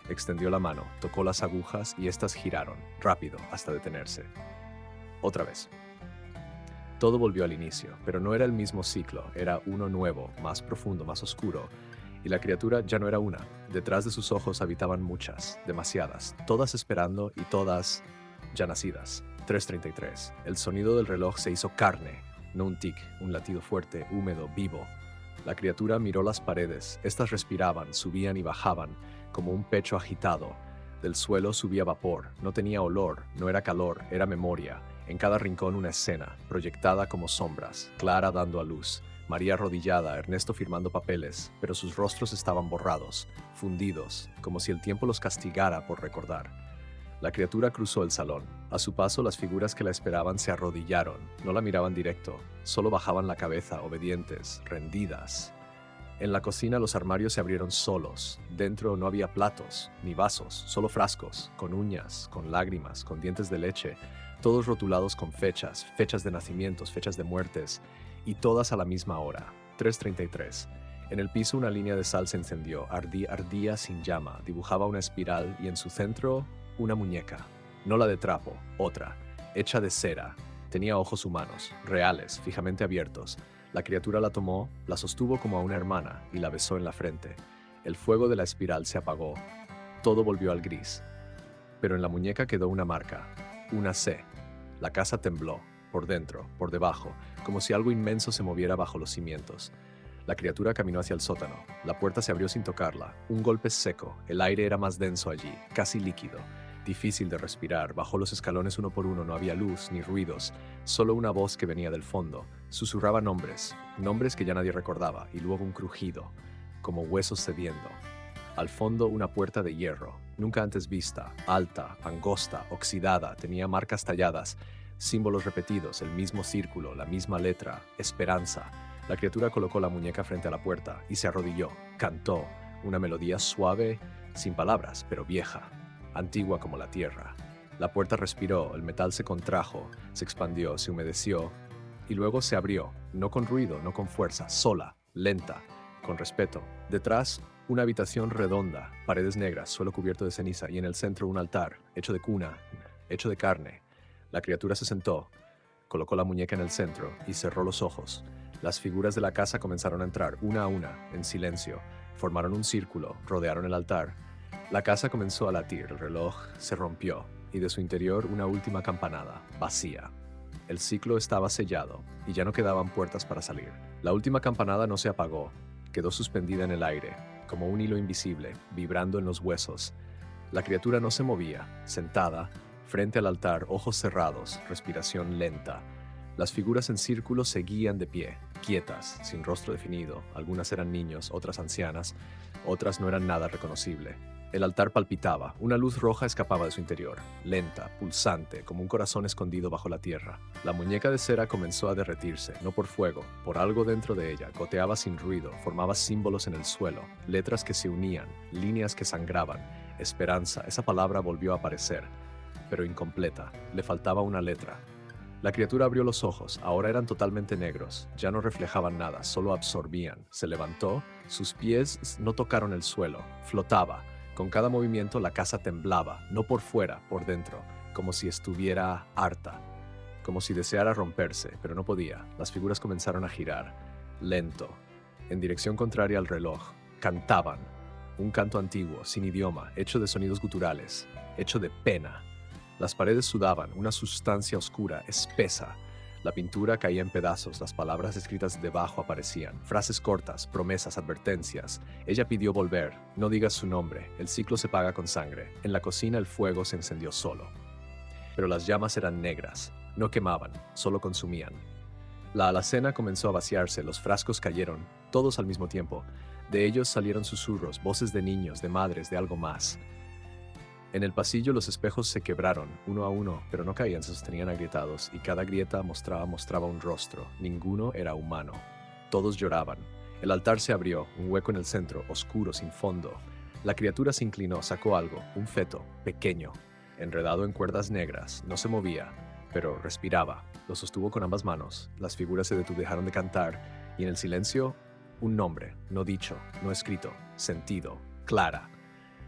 extendió la mano, tocó las agujas y éstas giraron, rápido, hasta detenerse. Otra vez. Todo volvió al inicio, pero no era el mismo ciclo, era uno nuevo, más profundo, más oscuro. Y la criatura ya no era una. Detrás de sus ojos habitaban muchas, demasiadas, todas esperando y todas ya nacidas. 3:33. El sonido del reloj se hizo carne, no un tic, un latido fuerte, húmedo, vivo. La criatura miró las paredes, estas respiraban, subían y bajaban, como un pecho agitado. Del suelo subía vapor, no tenía olor, no era calor, era memoria. En cada rincón una escena, proyectada como sombras, Clara dando a luz, María arrodillada, Ernesto firmando papeles, pero sus rostros estaban borrados, fundidos, como si el tiempo los castigara por recordar. La criatura cruzó el salón. A su paso, las figuras que la esperaban se arrodillaron, no la miraban directo, solo bajaban la cabeza, obedientes, rendidas. En la cocina los armarios se abrieron solos. Dentro no había platos, ni vasos, solo frascos, con uñas, con lágrimas, con dientes de leche, todos rotulados con fechas, fechas de nacimientos, fechas de muertes, y todas a la misma hora, 3:33. En el piso una línea de sal se encendió, ardía sin llama, dibujaba una espiral y en su centro una muñeca, no la de trapo, otra, hecha de cera, Tenía ojos humanos, reales, fijamente abiertos. La criatura la tomó, la sostuvo como a una hermana y la besó en la frente. El fuego de la espiral se apagó. Todo volvió al gris. Pero en la muñeca quedó una marca, una C. La casa tembló, por dentro, por debajo, como si algo inmenso se moviera bajo los cimientos. La criatura caminó hacia el sótano. La puerta se abrió sin tocarla. Un golpe seco. El aire era más denso allí, casi líquido. Difícil de respirar. Bajó los escalones uno por uno. No había luz ni ruidos. Solo una voz que venía del fondo. Susurraba nombres. Nombres que ya nadie recordaba. Y luego un crujido, como huesos cediendo. Al fondo una puerta de hierro. Nunca antes vista. Alta, angosta, oxidada. Tenía marcas talladas. Símbolos repetidos. El mismo círculo. La misma letra. Esperanza. La criatura colocó la muñeca frente a la puerta y se arrodilló. Cantó una melodía suave, sin palabras, pero vieja, antigua como la tierra. La puerta respiró, el metal se contrajo, se expandió, se humedeció y luego se abrió, no con ruido, no con fuerza, sola, lenta, con respeto. Detrás, una habitación redonda, paredes negras, suelo cubierto de ceniza y en el centro un altar, hecho de cuna, hecho de carne. La criatura se sentó, colocó la muñeca en el centro y cerró los ojos. Las figuras de la casa comenzaron a entrar, una a una, en silencio. Formaron un círculo, rodearon el altar. La casa comenzó a latir, el reloj se rompió, y de su interior una última campanada, vacía. El ciclo estaba sellado, y ya no quedaban puertas para salir. La última campanada no se apagó, quedó suspendida en el aire, como un hilo invisible, vibrando en los huesos. La criatura no se movía, sentada, frente al altar, ojos cerrados, respiración lenta. Las figuras en círculo seguían de pie, quietas, sin rostro definido. Algunas eran niños, otras ancianas, otras no eran nada reconocible. El altar palpitaba, una luz roja escapaba de su interior, lenta, pulsante, como un corazón escondido bajo la tierra. La muñeca de cera comenzó a derretirse, no por fuego, por algo dentro de ella, goteaba sin ruido, formaba símbolos en el suelo, letras que se unían, líneas que sangraban. Esperanza, esa palabra volvió a aparecer, pero incompleta, le faltaba una letra. La criatura abrió los ojos, ahora eran totalmente negros, ya no reflejaban nada, solo absorbían. Se levantó, sus pies no tocaron el suelo, flotaba. Con cada movimiento la casa temblaba, no por fuera, por dentro, como si estuviera harta, como si deseara romperse, pero no podía. Las figuras comenzaron a girar, lento, en dirección contraria al reloj. Cantaban, un canto antiguo, sin idioma, hecho de sonidos guturales, hecho de pena. Las paredes sudaban, una sustancia oscura, espesa. La pintura caía en pedazos, las palabras escritas debajo aparecían. Frases cortas, promesas, advertencias. Ella pidió volver. No digas su nombre, el ciclo se paga con sangre. En la cocina el fuego se encendió solo. Pero las llamas eran negras. No quemaban, solo consumían. La alacena comenzó a vaciarse, los frascos cayeron, todos al mismo tiempo. De ellos salieron susurros, voces de niños, de madres, de algo más. En el pasillo los espejos se quebraron, uno a uno, pero no caían, se sostenían agrietados, y cada grieta mostraba un rostro. Ninguno era humano. Todos lloraban. El altar se abrió, un hueco en el centro, oscuro, sin fondo. La criatura se inclinó, sacó algo, un feto, pequeño, enredado en cuerdas negras. No se movía, pero respiraba. Lo sostuvo con ambas manos. Las figuras se dejaron de cantar, y en el silencio, un nombre, no dicho, no escrito, sentido, Clara.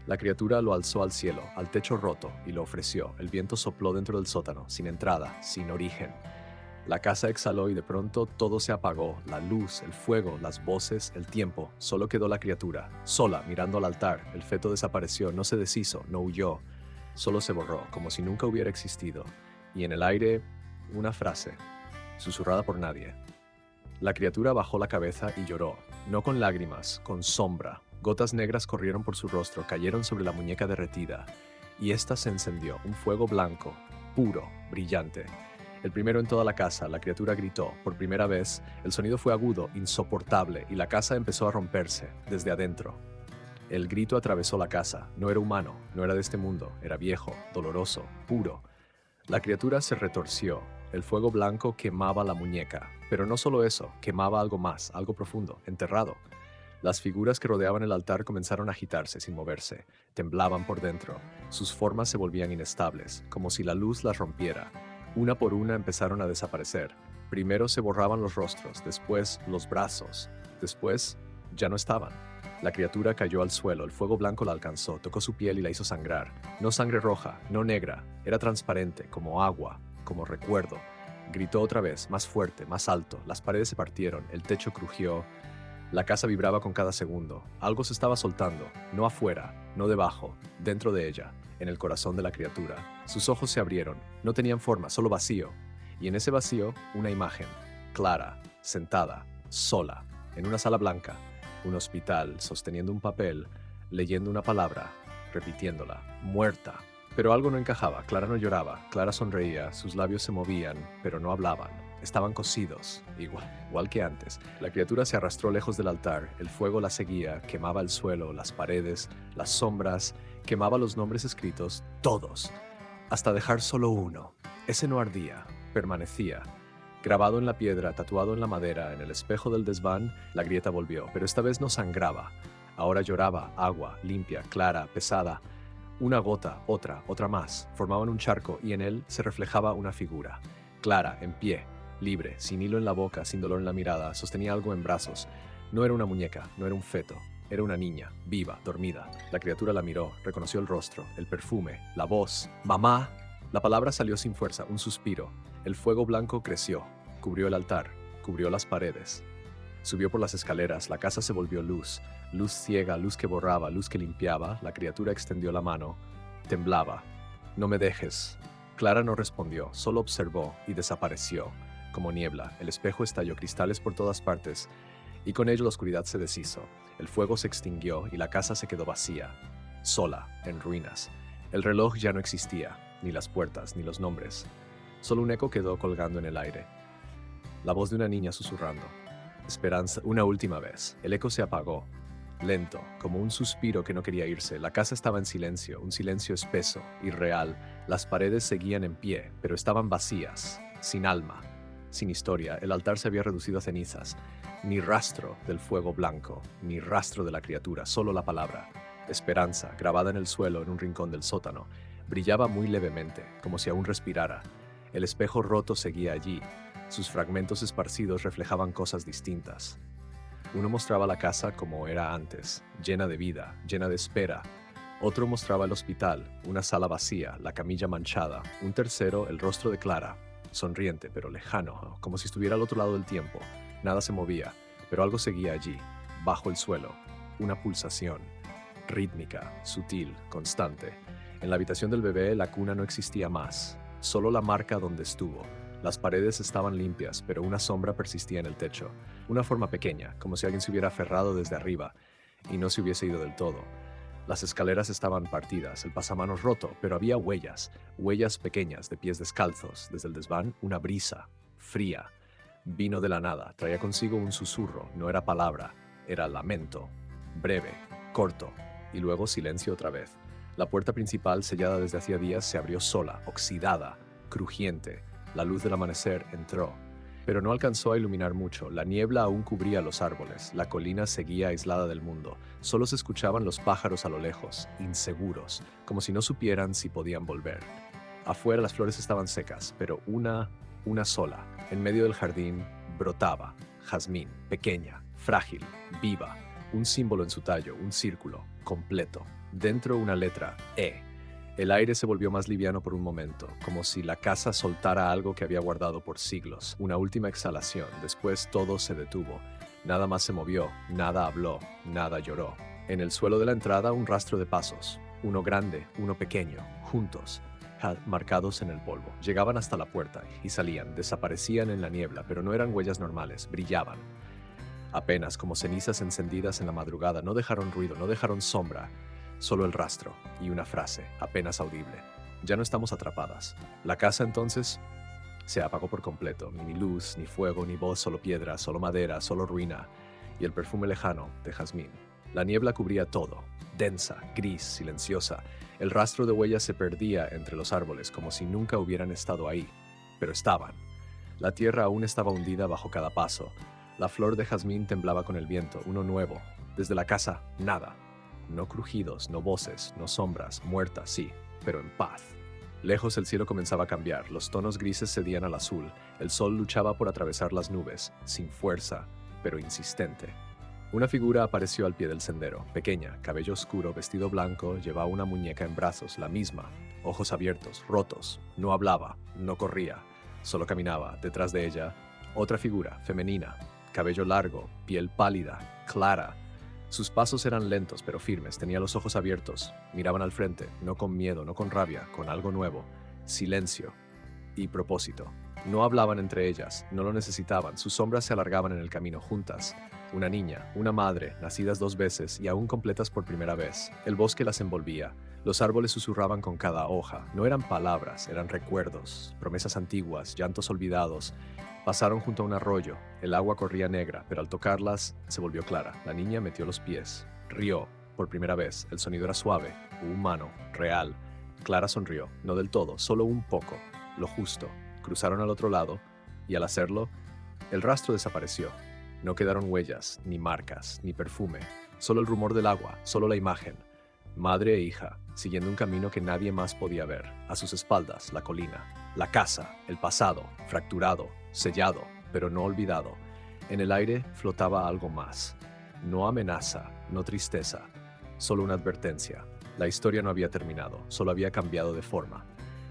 La criatura lo alzó al cielo, al techo roto, y lo ofreció. El viento sopló dentro del sótano, sin entrada, sin origen. La casa exhaló y de pronto todo se apagó, la luz, el fuego, las voces, el tiempo. Solo quedó la criatura, sola, mirando al altar. El feto desapareció, no se deshizo, no huyó. Solo se borró, como si nunca hubiera existido. Y en el aire, una frase, susurrada por nadie. La criatura bajó la cabeza y lloró, no con lágrimas, con sombra. Gotas negras corrieron por su rostro, cayeron sobre la muñeca derretida, y ésta se encendió, un fuego blanco, puro, brillante. El primero en toda la casa, la criatura gritó. Por primera vez, el sonido fue agudo, insoportable, y la casa empezó a romperse, desde adentro. El grito atravesó la casa. No era humano, no era de este mundo, era viejo, doloroso, puro. La criatura se retorció. El fuego blanco quemaba la muñeca, pero no solo eso, quemaba algo más, algo profundo, enterrado. Las figuras que rodeaban el altar comenzaron a agitarse sin moverse, temblaban por dentro, sus formas se volvían inestables, como si la luz las rompiera. Una por una empezaron a desaparecer. Primero se borraban los rostros, después los brazos, después ya no estaban. La criatura cayó al suelo, el fuego blanco la alcanzó, tocó su piel y la hizo sangrar. No sangre roja, no negra, era transparente, como agua, como recuerdo. Gritó otra vez, más fuerte, más alto. Las paredes se partieron, el techo crujió. La casa vibraba con cada segundo. Algo se estaba soltando, no afuera, no debajo, dentro de ella, en el corazón de la criatura. Sus ojos se abrieron, no tenían forma, solo vacío. Y en ese vacío, una imagen, clara, sentada, sola, en una sala blanca, un hospital, sosteniendo un papel, leyendo una palabra, repitiéndola, muerta. Pero algo no encajaba. Clara no lloraba, Clara sonreía, sus labios se movían, pero no hablaban. Estaban cosidos, igual que antes. La criatura se arrastró lejos del altar, el fuego la seguía, quemaba el suelo, las paredes, las sombras, quemaba los nombres escritos, todos, hasta dejar solo uno. Ese no ardía, permanecía. Grabado en la piedra, tatuado en la madera, en el espejo del desván, la grieta volvió, pero esta vez no sangraba. Ahora lloraba, agua, limpia, clara, pesada. Una gota, otra más, formaban un charco y en él se reflejaba una figura. Clara, en pie, libre, sin hilo en la boca, sin dolor en la mirada, sostenía algo en brazos. No era una muñeca, no era un feto, era una niña, viva, dormida. La criatura la miró, reconoció el rostro, el perfume, la voz. ¡Mamá! La palabra salió sin fuerza, un suspiro. El fuego blanco creció, cubrió el altar, cubrió las paredes. Subió por las escaleras, la casa se volvió luz. Luz ciega, luz que borraba, luz que limpiaba. La criatura extendió la mano. Temblaba. No me dejes. Clara no respondió, solo observó y desapareció. Como niebla, el espejo estalló, cristales por todas partes, y con ello la oscuridad se deshizo. El fuego se extinguió y la casa se quedó vacía, sola, en ruinas. El reloj ya no existía, ni las puertas, ni los nombres. Solo un eco quedó colgando en el aire. La voz de una niña susurrando. Esperanza, una última vez. El eco se apagó. Lento, como un suspiro que no quería irse. La casa estaba en silencio, un silencio espeso, irreal. Las paredes seguían en pie, pero estaban vacías, sin alma, sin historia. El altar se había reducido a cenizas. Ni rastro del fuego blanco, ni rastro de la criatura, solo la palabra. Esperanza, grabada en el suelo en un rincón del sótano. Brillaba muy levemente, como si aún respirara. El espejo roto seguía allí. Sus fragmentos esparcidos reflejaban cosas distintas. Uno mostraba la casa como era antes, llena de vida, llena de espera. Otro mostraba el hospital, una sala vacía, la camilla manchada. Un tercero, el rostro de Clara, sonriente pero lejano, como si estuviera al otro lado del tiempo. Nada se movía, pero algo seguía allí, bajo el suelo. Una pulsación, rítmica, sutil, constante. En la habitación del bebé la cuna no existía más, solo la marca donde estuvo. Las paredes estaban limpias, pero una sombra persistía en el techo. Una forma pequeña, como si alguien se hubiera aferrado desde arriba y no se hubiese ido del todo. Las escaleras estaban partidas, el pasamanos roto, pero había huellas, huellas pequeñas de pies descalzos. Desde el desván, una brisa, fría. Vino de la nada, traía consigo un susurro, no era palabra, era lamento. Breve, corto, y luego silencio otra vez. La puerta principal, sellada desde hacía días, se abrió sola, oxidada, crujiente. La luz del amanecer entró, pero no alcanzó a iluminar mucho. La niebla aún cubría los árboles, la colina seguía aislada del mundo. Solo se escuchaban los pájaros a lo lejos, inseguros, como si no supieran si podían volver. Afuera las flores estaban secas, pero una sola, en medio del jardín, brotaba. Jazmín, pequeña, frágil, viva, un símbolo en su tallo, un círculo, completo. Dentro una letra, E. El aire se volvió más liviano por un momento, como si la casa soltara algo que había guardado por siglos. Una última exhalación, después todo se detuvo. Nada más se movió, nada habló, nada lloró. En el suelo de la entrada un rastro de pasos, uno grande, uno pequeño, juntos, marcados en el polvo. Llegaban hasta la puerta y salían, desaparecían en la niebla, pero no eran huellas normales, brillaban. Apenas como cenizas encendidas en la madrugada, no dejaron ruido, no dejaron sombra. Solo el rastro y una frase, apenas audible. Ya no estamos atrapadas. La casa entonces se apagó por completo. Ni luz, ni fuego, ni voz, solo piedra, solo madera, solo ruina. Y el perfume lejano de jazmín. La niebla cubría todo, densa, gris, silenciosa. El rastro de huellas se perdía entre los árboles como si nunca hubieran estado ahí. Pero estaban. La tierra aún estaba hundida bajo cada paso. La flor de jazmín temblaba con el viento, uno nuevo. Desde la casa, nada. No crujidos, no voces, no sombras, muertas, sí, pero en paz. Lejos el cielo comenzaba a cambiar, los tonos grises cedían al azul, el sol luchaba por atravesar las nubes, sin fuerza, pero insistente. Una figura apareció al pie del sendero, pequeña, cabello oscuro, vestido blanco, llevaba una muñeca en brazos, la misma, ojos abiertos, rotos, no hablaba, no corría, Solo caminaba. Detrás de ella, otra figura, femenina, cabello largo, piel pálida, clara. Sus pasos eran lentos pero firmes, tenía los ojos abiertos, miraban al frente, no con miedo, no con rabia, con algo nuevo, silencio y propósito. No hablaban entre ellas, no lo necesitaban, sus sombras se alargaban en el camino juntas. Una niña, una madre, nacidas 2 veces y aún completas por primera vez. El bosque las envolvía, los árboles susurraban con cada hoja, no eran palabras, eran recuerdos, promesas antiguas, llantos olvidados. Pasaron junto a un arroyo, el agua corría negra, pero al tocarlas se volvió clara. La niña metió los pies, rió, por primera vez, el sonido era suave, humano, real. Clara sonrió, no del todo, solo un poco, lo justo. Cruzaron al otro lado, y al hacerlo, el rastro desapareció. No quedaron huellas, ni marcas, ni perfume, solo el rumor del agua, solo la imagen. Madre e hija, siguiendo un camino que nadie más podía ver. A sus espaldas, la colina, la casa, el pasado, fracturado, sellado, pero no olvidado. En el aire flotaba algo más. No amenaza, no tristeza, solo una advertencia. La historia no había terminado, solo había cambiado de forma.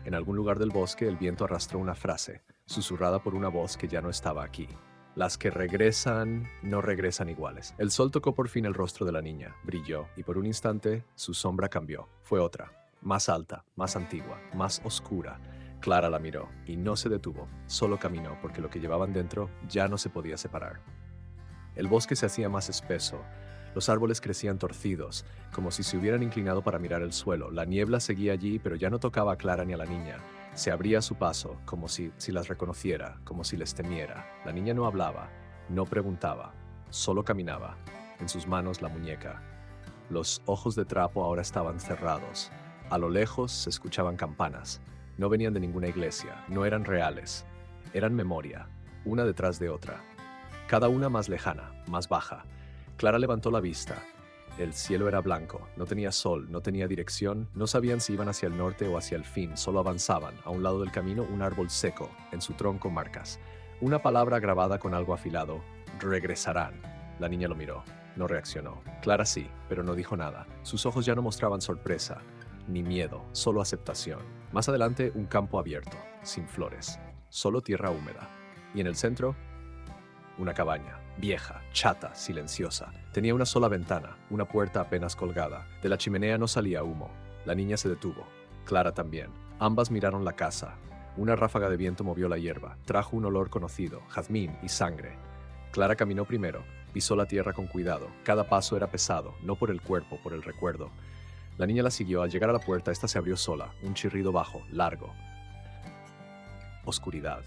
En algún lugar del bosque el viento arrastró una frase, susurrada por una voz que ya no estaba aquí. Las que regresan, no regresan iguales. El sol tocó por fin el rostro de la niña, brilló, y por un instante su sombra cambió. Fue otra, más alta, más antigua, más oscura. Clara la miró, y no se detuvo, solo caminó, porque lo que llevaban dentro ya no se podía separar. El bosque se hacía más espeso. Los árboles crecían torcidos, como si se hubieran inclinado para mirar el suelo. La niebla seguía allí, pero ya no tocaba a Clara ni a la niña. Se abría a su paso, como si las reconociera, como si les temiera. La niña no hablaba, no preguntaba, solo caminaba. En sus manos la muñeca. Los ojos de trapo ahora estaban cerrados. A lo lejos se escuchaban campanas. No venían de ninguna iglesia, no eran reales. Eran memoria, una detrás de otra. Cada una más lejana, más baja. Clara levantó la vista. El cielo era blanco, no tenía sol, no tenía dirección, no sabían si iban hacia el norte o hacia el fin, solo avanzaban. A un lado del camino un árbol seco, en su tronco marcas. Una palabra grabada con algo afilado, regresarán. La niña lo miró, no reaccionó. Clara sí, pero no dijo nada. Sus ojos ya no mostraban sorpresa, ni miedo, solo aceptación. Más adelante un campo abierto, sin flores, solo tierra húmeda. Y en el centro, una cabaña, vieja, chata, silenciosa. Tenía una sola ventana, una puerta apenas colgada. De la chimenea no salía humo. La niña se detuvo. Clara también. Ambas miraron la casa. Una ráfaga de viento movió la hierba. Trajo un olor conocido, jazmín y sangre. Clara caminó primero. Pisó la tierra con cuidado. Cada paso era pesado, no por el cuerpo, por el recuerdo. La niña la siguió. Al llegar a la puerta, esta se abrió sola. Un chirrido bajo, largo. Oscuridad.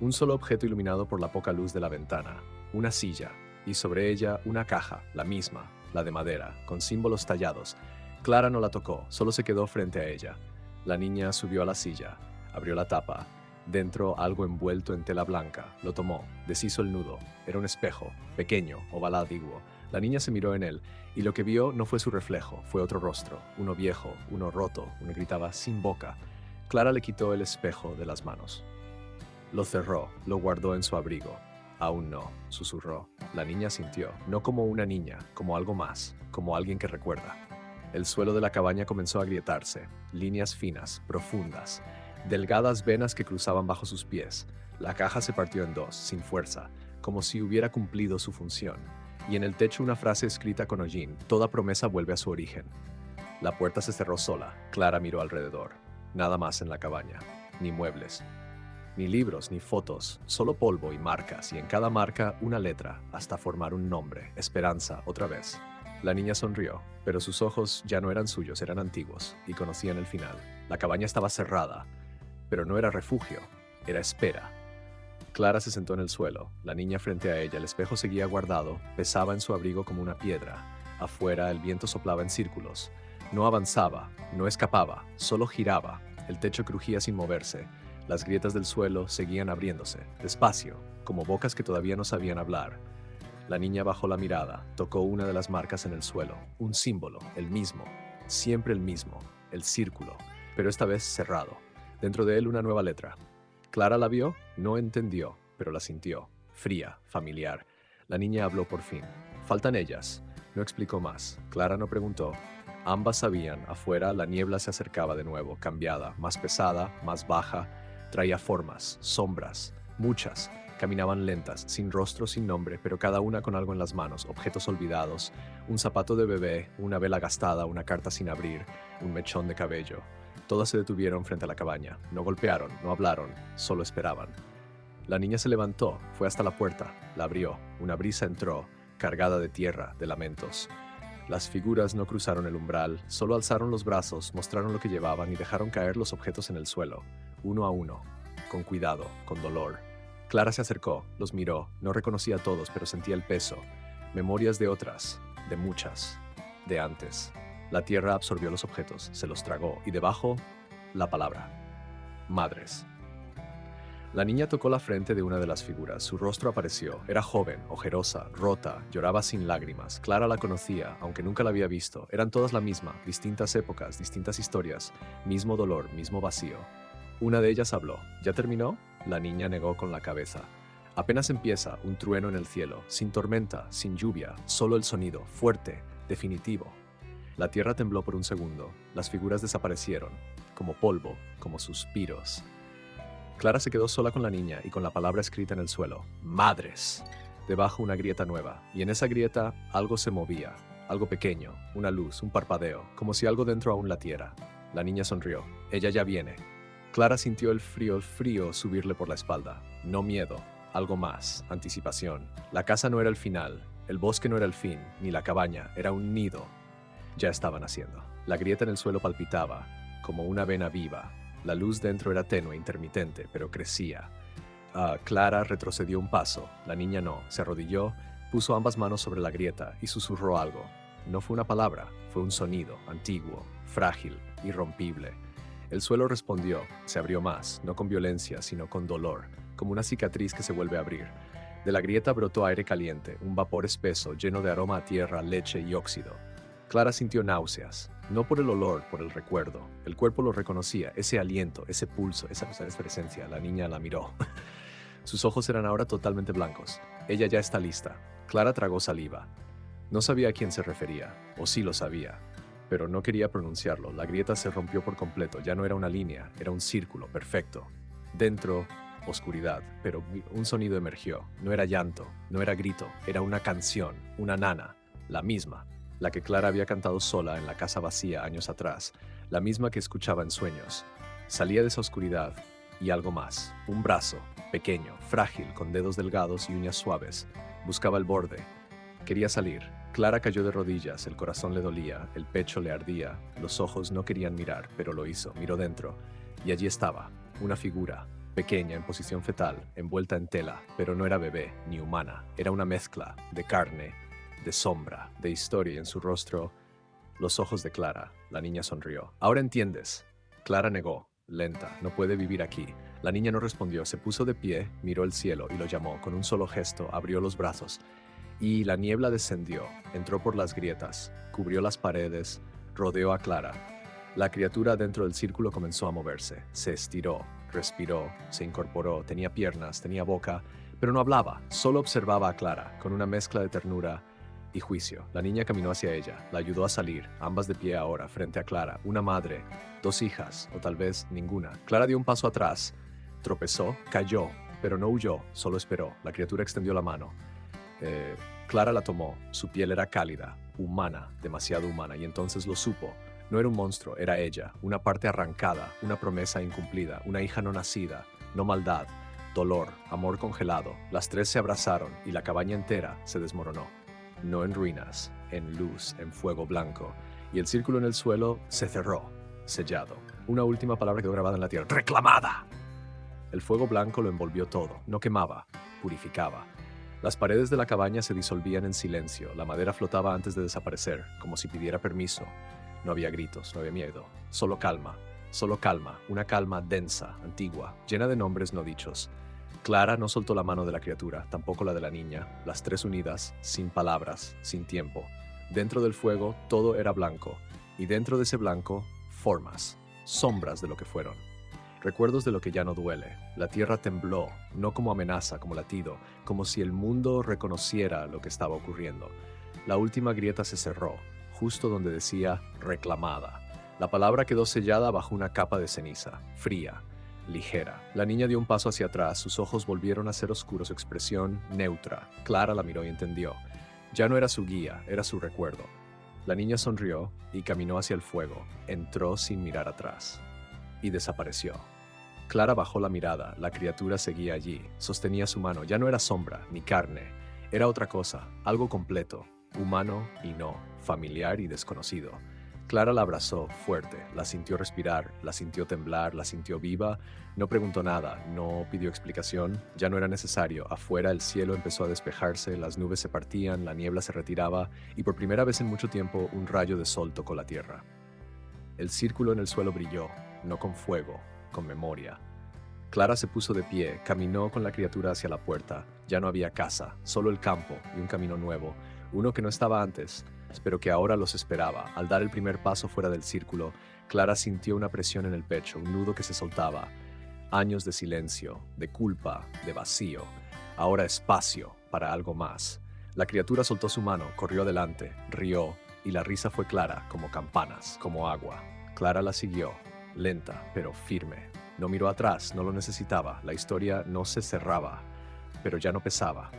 Un solo objeto iluminado por la poca luz de la ventana, una silla, y sobre ella una caja, la misma, la de madera, con símbolos tallados. Clara no la tocó, solo se quedó frente a ella. La niña subió a la silla, abrió la tapa. Dentro algo envuelto en tela blanca. Lo tomó, deshizo el nudo. Era un espejo, pequeño, ovaládiguo. La niña se miró en él, y lo que vio no fue su reflejo, fue otro rostro, uno viejo, uno roto, uno gritaba sin boca. Clara le quitó el espejo de las manos. Lo cerró, lo guardó en su abrigo. Aún no, susurró. La niña sintió, no como una niña, como algo más, como alguien que recuerda. El suelo de la cabaña comenzó a agrietarse, líneas finas, profundas, delgadas venas que cruzaban bajo sus pies. La caja se partió en dos, sin fuerza, como si hubiera cumplido su función. Y en el techo una frase escrita con hollín, toda promesa vuelve a su origen. La puerta se cerró sola. Clara miró alrededor. Nada más en la cabaña, ni muebles. Ni libros, ni fotos, solo polvo y marcas, y en cada marca una letra, hasta formar un nombre, Esperanza, otra vez. La niña sonrió, pero sus ojos ya no eran suyos, eran antiguos, y conocían el final. La cabaña estaba cerrada, pero no era refugio, era espera. Clara se sentó en el suelo, la niña frente a ella, el espejo seguía guardado, pesaba en su abrigo como una piedra. Afuera el viento soplaba en círculos. No avanzaba, no escapaba, solo giraba. El techo crujía sin moverse. Las grietas del suelo seguían abriéndose, despacio, como bocas que todavía no sabían hablar. La niña bajó la mirada, tocó una de las marcas en el suelo, un símbolo, el mismo, siempre el mismo, el círculo, pero esta vez cerrado. Dentro de él una nueva letra. Clara la vio, no entendió, pero la sintió, fría, familiar. La niña habló por fin. Faltan ellas. No explicó más. Clara no preguntó. Ambas sabían, afuera la niebla se acercaba de nuevo, cambiada, más pesada, más baja. Traía formas, sombras, muchas. Caminaban lentas, sin rostro, sin nombre, pero cada una con algo en las manos, objetos olvidados, un zapato de bebé, una vela gastada, una carta sin abrir, un mechón de cabello. Todas se detuvieron frente a la cabaña. No golpearon, no hablaron, solo esperaban. La niña se levantó, fue hasta la puerta, la abrió. Una brisa entró, cargada de tierra, de lamentos. Las figuras no cruzaron el umbral, solo alzaron los brazos, mostraron lo que llevaban y dejaron caer los objetos en el suelo, uno a uno, con cuidado, con dolor. Clara se acercó, los miró, no reconocía a todos, pero sentía el peso. Memorias de otras, de muchas, de antes. La tierra absorbió los objetos, se los tragó, y debajo, la palabra. Madres. La niña tocó la frente de una de las figuras. Su rostro apareció. Era joven, ojerosa, rota, lloraba sin lágrimas. Clara la conocía, aunque nunca la había visto. Eran todas la misma, distintas épocas, distintas historias, mismo dolor, mismo vacío. Una de ellas habló. ¿Ya terminó? La niña negó con la cabeza. Apenas empieza, un trueno en el cielo, sin tormenta, sin lluvia, solo el sonido, fuerte, definitivo. La tierra tembló por un segundo. Las figuras desaparecieron, como polvo, como suspiros. Clara se quedó sola con la niña y con la palabra escrita en el suelo. ¡Madres! Debajo una grieta nueva, y en esa grieta algo se movía, algo pequeño, una luz, un parpadeo, como si algo dentro aún latiera. La niña sonrió. Ella ya viene. Clara sintió el frío subirle por la espalda. No miedo, algo más, anticipación. La casa no era el final, el bosque no era el fin, ni la cabaña, era un nido. Ya estaban haciendo. La grieta en el suelo palpitaba, como una vena viva. La luz dentro era tenue, intermitente, pero crecía. Clara retrocedió un paso. La niña no. Se arrodilló, puso ambas manos sobre la grieta y susurró algo. No fue una palabra, fue un sonido, antiguo, frágil, irrompible. El suelo respondió, se abrió más, no con violencia, sino con dolor, como una cicatriz que se vuelve a abrir. De la grieta brotó aire caliente, un vapor espeso, lleno de aroma a tierra, leche y óxido. Clara sintió náuseas, no por el olor, por el recuerdo. El cuerpo lo reconocía, ese aliento, ese pulso, esa presencia. La niña la miró. Sus ojos eran ahora totalmente blancos. Ella ya está lista. Clara tragó saliva. No sabía a quién se refería, o sí lo sabía, pero no quería pronunciarlo. La grieta se rompió por completo, ya no era una línea, era un círculo, perfecto. Dentro, oscuridad, pero un sonido emergió. No era llanto, no era grito, era una canción, una nana, la misma. La que Clara había cantado sola en la casa vacía años atrás, la misma que escuchaba en sueños. Salía de esa oscuridad y algo más, un brazo, pequeño, frágil, con dedos delgados y uñas suaves. Buscaba el borde. Quería salir. Clara cayó de rodillas, el corazón le dolía, el pecho le ardía, los ojos no querían mirar, pero lo hizo, miró dentro. Y allí estaba, una figura, pequeña, en posición fetal, envuelta en tela, pero no era bebé, ni humana, era una mezcla de carne, de sombra, de historia, y en su rostro, los ojos de Clara. La niña sonrió. «Ahora entiendes». Clara negó, lenta, «No puede vivir aquí». La niña no respondió, se puso de pie, miró el cielo y lo llamó. Con un solo gesto, abrió los brazos. Y la niebla descendió, entró por las grietas, cubrió las paredes, rodeó a Clara. La criatura dentro del círculo comenzó a moverse. Se estiró, respiró, se incorporó, tenía piernas, tenía boca, pero no hablaba, solo observaba a Clara, con una mezcla de ternura y juicio. La niña caminó hacia ella, la ayudó a salir, ambas de pie ahora, frente a Clara, una madre, dos hijas, o tal vez ninguna. Clara dio un paso atrás, tropezó, cayó, pero no huyó, solo esperó. La criatura extendió la mano. Clara la tomó, su piel era cálida, humana, demasiado humana, y entonces lo supo. No era un monstruo, era ella, una parte arrancada, una promesa incumplida, una hija no nacida, no maldad, dolor, amor congelado. Las tres se abrazaron y la cabaña entera se desmoronó. No en ruinas, en luz, en fuego blanco, y el círculo en el suelo se cerró, sellado. Una última palabra quedó grabada en la tierra: ¡reclamada! El fuego blanco lo envolvió todo, no quemaba, purificaba. Las paredes de la cabaña se disolvían en silencio, la madera flotaba antes de desaparecer, como si pidiera permiso. No había gritos, no había miedo, solo calma, una calma densa, antigua, llena de nombres no dichos. Clara no soltó la mano de la criatura, tampoco la de la niña, las tres unidas, sin palabras, sin tiempo. Dentro del fuego todo era blanco, y dentro de ese blanco, formas, sombras de lo que fueron. Recuerdos de lo que ya no duele. La tierra tembló, no como amenaza, como latido, como si el mundo reconociera lo que estaba ocurriendo. La última grieta se cerró, justo donde decía reclamada. La palabra quedó sellada bajo una capa de ceniza, fría. ligera. La niña dio un paso hacia atrás, sus ojos volvieron a ser oscuros, su expresión neutra. Clara la miró y entendió. Ya no era su guía, era su recuerdo. La niña sonrió y caminó hacia el fuego. Entró sin mirar atrás. Y desapareció. Clara bajó la mirada, la criatura seguía allí, sostenía su mano, ya no era sombra, ni carne, era otra cosa, algo completo, humano y no, familiar y desconocido. Clara la abrazó fuerte, la sintió respirar, la sintió temblar, la sintió viva, no preguntó nada, no pidió explicación, ya no era necesario, afuera el cielo empezó a despejarse, las nubes se partían, la niebla se retiraba y por primera vez en mucho tiempo un rayo de sol tocó la tierra. El círculo en el suelo brilló, no con fuego, con memoria. Clara se puso de pie, caminó con la criatura hacia la puerta. Ya no había casa, solo el campo y un camino nuevo, uno que no estaba antes, pero que ahora los esperaba. Al dar el primer paso fuera del círculo, Clara sintió una presión en el pecho, un nudo que se soltaba. Años de silencio, de culpa, de vacío. Ahora espacio para algo más. La criatura soltó su mano, corrió adelante, rió, y la risa fue clara, como campanas, como agua. Clara la siguió, lenta, pero firme. No miró atrás, no lo necesitaba, la historia no se cerraba, pero ya no pesaba.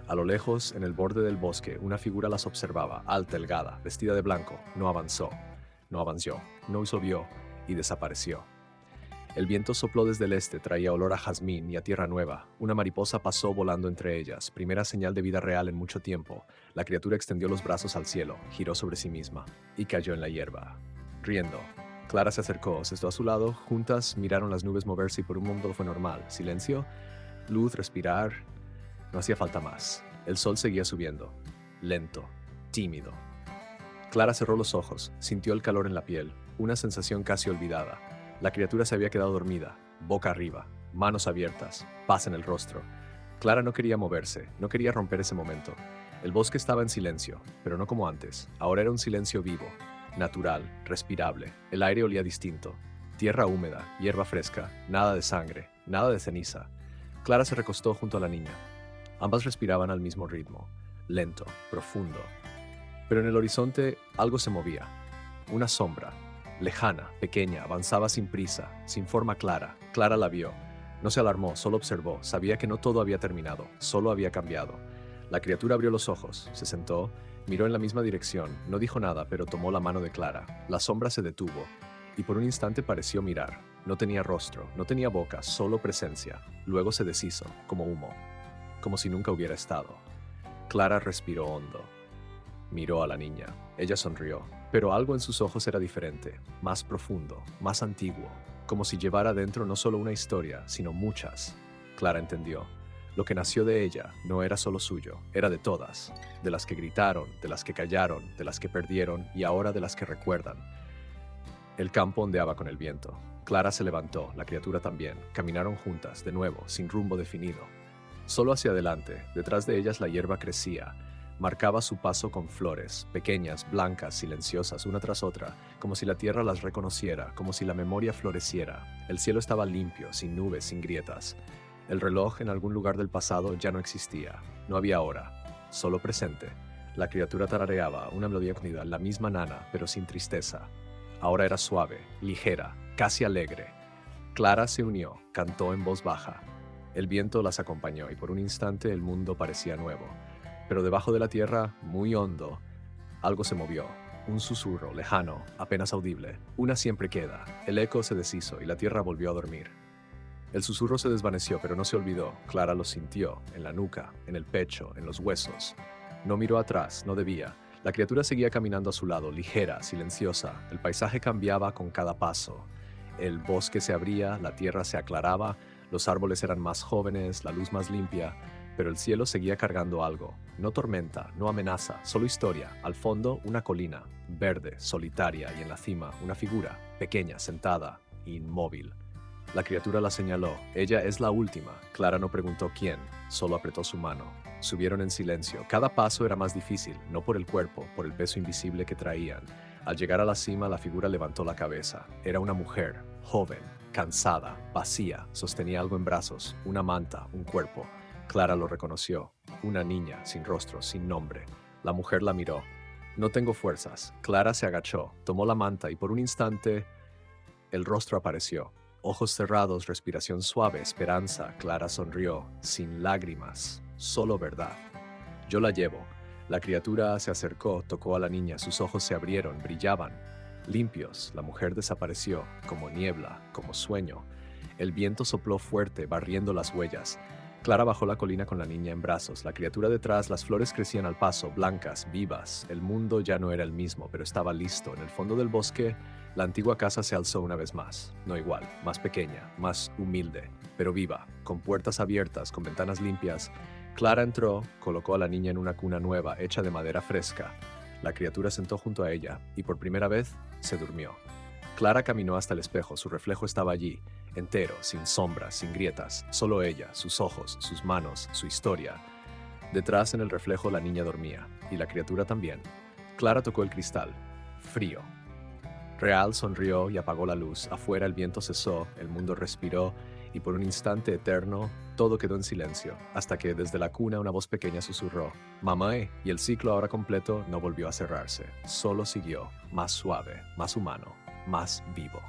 A lo lejos, en el borde del bosque, una figura las observaba, alta, delgada, vestida de blanco. No avanzó, no subió y desapareció. El viento sopló desde el este, traía olor a jazmín y a tierra nueva. Una mariposa pasó volando entre ellas, primera señal de vida real en mucho tiempo. La criatura extendió los brazos al cielo, giró sobre sí misma y cayó en la hierba, riendo. Clara se acercó, se sentó a su lado, juntas miraron las nubes moverse y por un momento fue normal. Silencio, luz, respirar. No hacía falta más. El sol seguía subiendo, lento, tímido. Clara cerró los ojos, sintió el calor en la piel, una sensación casi olvidada. La criatura se había quedado dormida, boca arriba, manos abiertas, paz en el rostro. Clara no quería moverse, no quería romper ese momento. El bosque estaba en silencio, pero no como antes. Ahora era un silencio vivo, natural, respirable. El aire olía distinto. Tierra húmeda, hierba fresca, nada de sangre, nada de ceniza. Clara se recostó junto a la niña. Ambas respiraban al mismo ritmo, lento, profundo. Pero en el horizonte algo se movía. Una sombra, lejana, pequeña, avanzaba sin prisa, sin forma clara. Clara la vio. No se alarmó, solo observó. Sabía que no todo había terminado, solo había cambiado. La criatura abrió los ojos, se sentó, miró en la misma dirección, no dijo nada, pero tomó la mano de Clara. La sombra se detuvo, y por un instante pareció mirar. No tenía rostro, no tenía boca, solo presencia. Luego se deshizo, como humo, como si nunca hubiera estado. Clara respiró hondo. Miró a la niña. Ella sonrió, pero algo en sus ojos era diferente, más profundo, más antiguo, como si llevara dentro no solo una historia, sino muchas. Clara entendió. Lo que nació de ella no era solo suyo, era de todas, de las que gritaron, de las que callaron, de las que perdieron y ahora de las que recuerdan. El campo ondeaba con el viento. Clara se levantó, la criatura también. Caminaron juntas, de nuevo, sin rumbo definido. Solo hacia adelante, detrás de ellas la hierba crecía. Marcaba su paso con flores, pequeñas, blancas, silenciosas, una tras otra, como si la tierra las reconociera, como si la memoria floreciera. El cielo estaba limpio, sin nubes, sin grietas. El reloj en algún lugar del pasado ya no existía. No había hora, solo presente. La criatura tarareaba una melodía conocida, la misma nana, pero sin tristeza. Ahora era suave, ligera, casi alegre. Clara se unió, cantó en voz baja. El viento las acompañó y por un instante el mundo parecía nuevo. Pero debajo de la tierra, muy hondo, algo se movió. Un susurro, lejano, apenas audible. Una siempre queda. El eco se deshizo y la tierra volvió a dormir. El susurro se desvaneció, pero no se olvidó. Clara lo sintió, en la nuca, en el pecho, en los huesos. No miró atrás, no debía. La criatura seguía caminando a su lado, ligera, silenciosa. El paisaje cambiaba con cada paso. El bosque se abría, la tierra se aclaraba, los árboles eran más jóvenes, la luz más limpia, pero el cielo seguía cargando algo. No tormenta, no amenaza, solo historia. Al fondo, una colina, verde, solitaria, y en la cima, una figura, pequeña, sentada, inmóvil. La criatura la señaló. Ella es la última. Clara no preguntó quién, solo apretó su mano. Subieron en silencio. Cada paso era más difícil, no por el cuerpo, por el peso invisible que traían. Al llegar a la cima, la figura levantó la cabeza. Era una mujer, joven, cansada, vacía. Sostenía algo en brazos, una manta, un cuerpo. Clara lo reconoció. Una niña, sin rostro, sin nombre. La mujer la miró. No tengo fuerzas. Clara se agachó, tomó la manta y por un instante el rostro apareció. Ojos cerrados, respiración suave, esperanza. Clara sonrió, sin lágrimas, solo verdad. Yo la llevo. La criatura se acercó, tocó a la niña, sus ojos se abrieron, brillaban. Limpios, la mujer desapareció, como niebla, como sueño. El viento sopló fuerte, barriendo las huellas. Clara bajó la colina con la niña en brazos. La criatura detrás, las flores crecían al paso, blancas, vivas. El mundo ya no era el mismo, pero estaba listo. En el fondo del bosque, la antigua casa se alzó una vez más. No igual, más pequeña, más humilde, pero viva, con puertas abiertas, con ventanas limpias. Clara entró, colocó a la niña en una cuna nueva, hecha de madera fresca. La criatura sentó junto a ella, y por primera vez, se durmió. Clara caminó hasta el espejo, su reflejo estaba allí, entero, sin sombras, sin grietas, solo ella, sus ojos, sus manos, su historia. Detrás en el reflejo la niña dormía, y la criatura también. Clara tocó el cristal, frío. Real sonrió y apagó la luz. Afuera el viento cesó, el mundo respiró, y por un instante eterno todo quedó en silencio, hasta que desde la cuna una voz pequeña susurró, «Mamae», y el ciclo ahora completo no volvió a cerrarse, solo siguió, más suave, más humano, más vivo.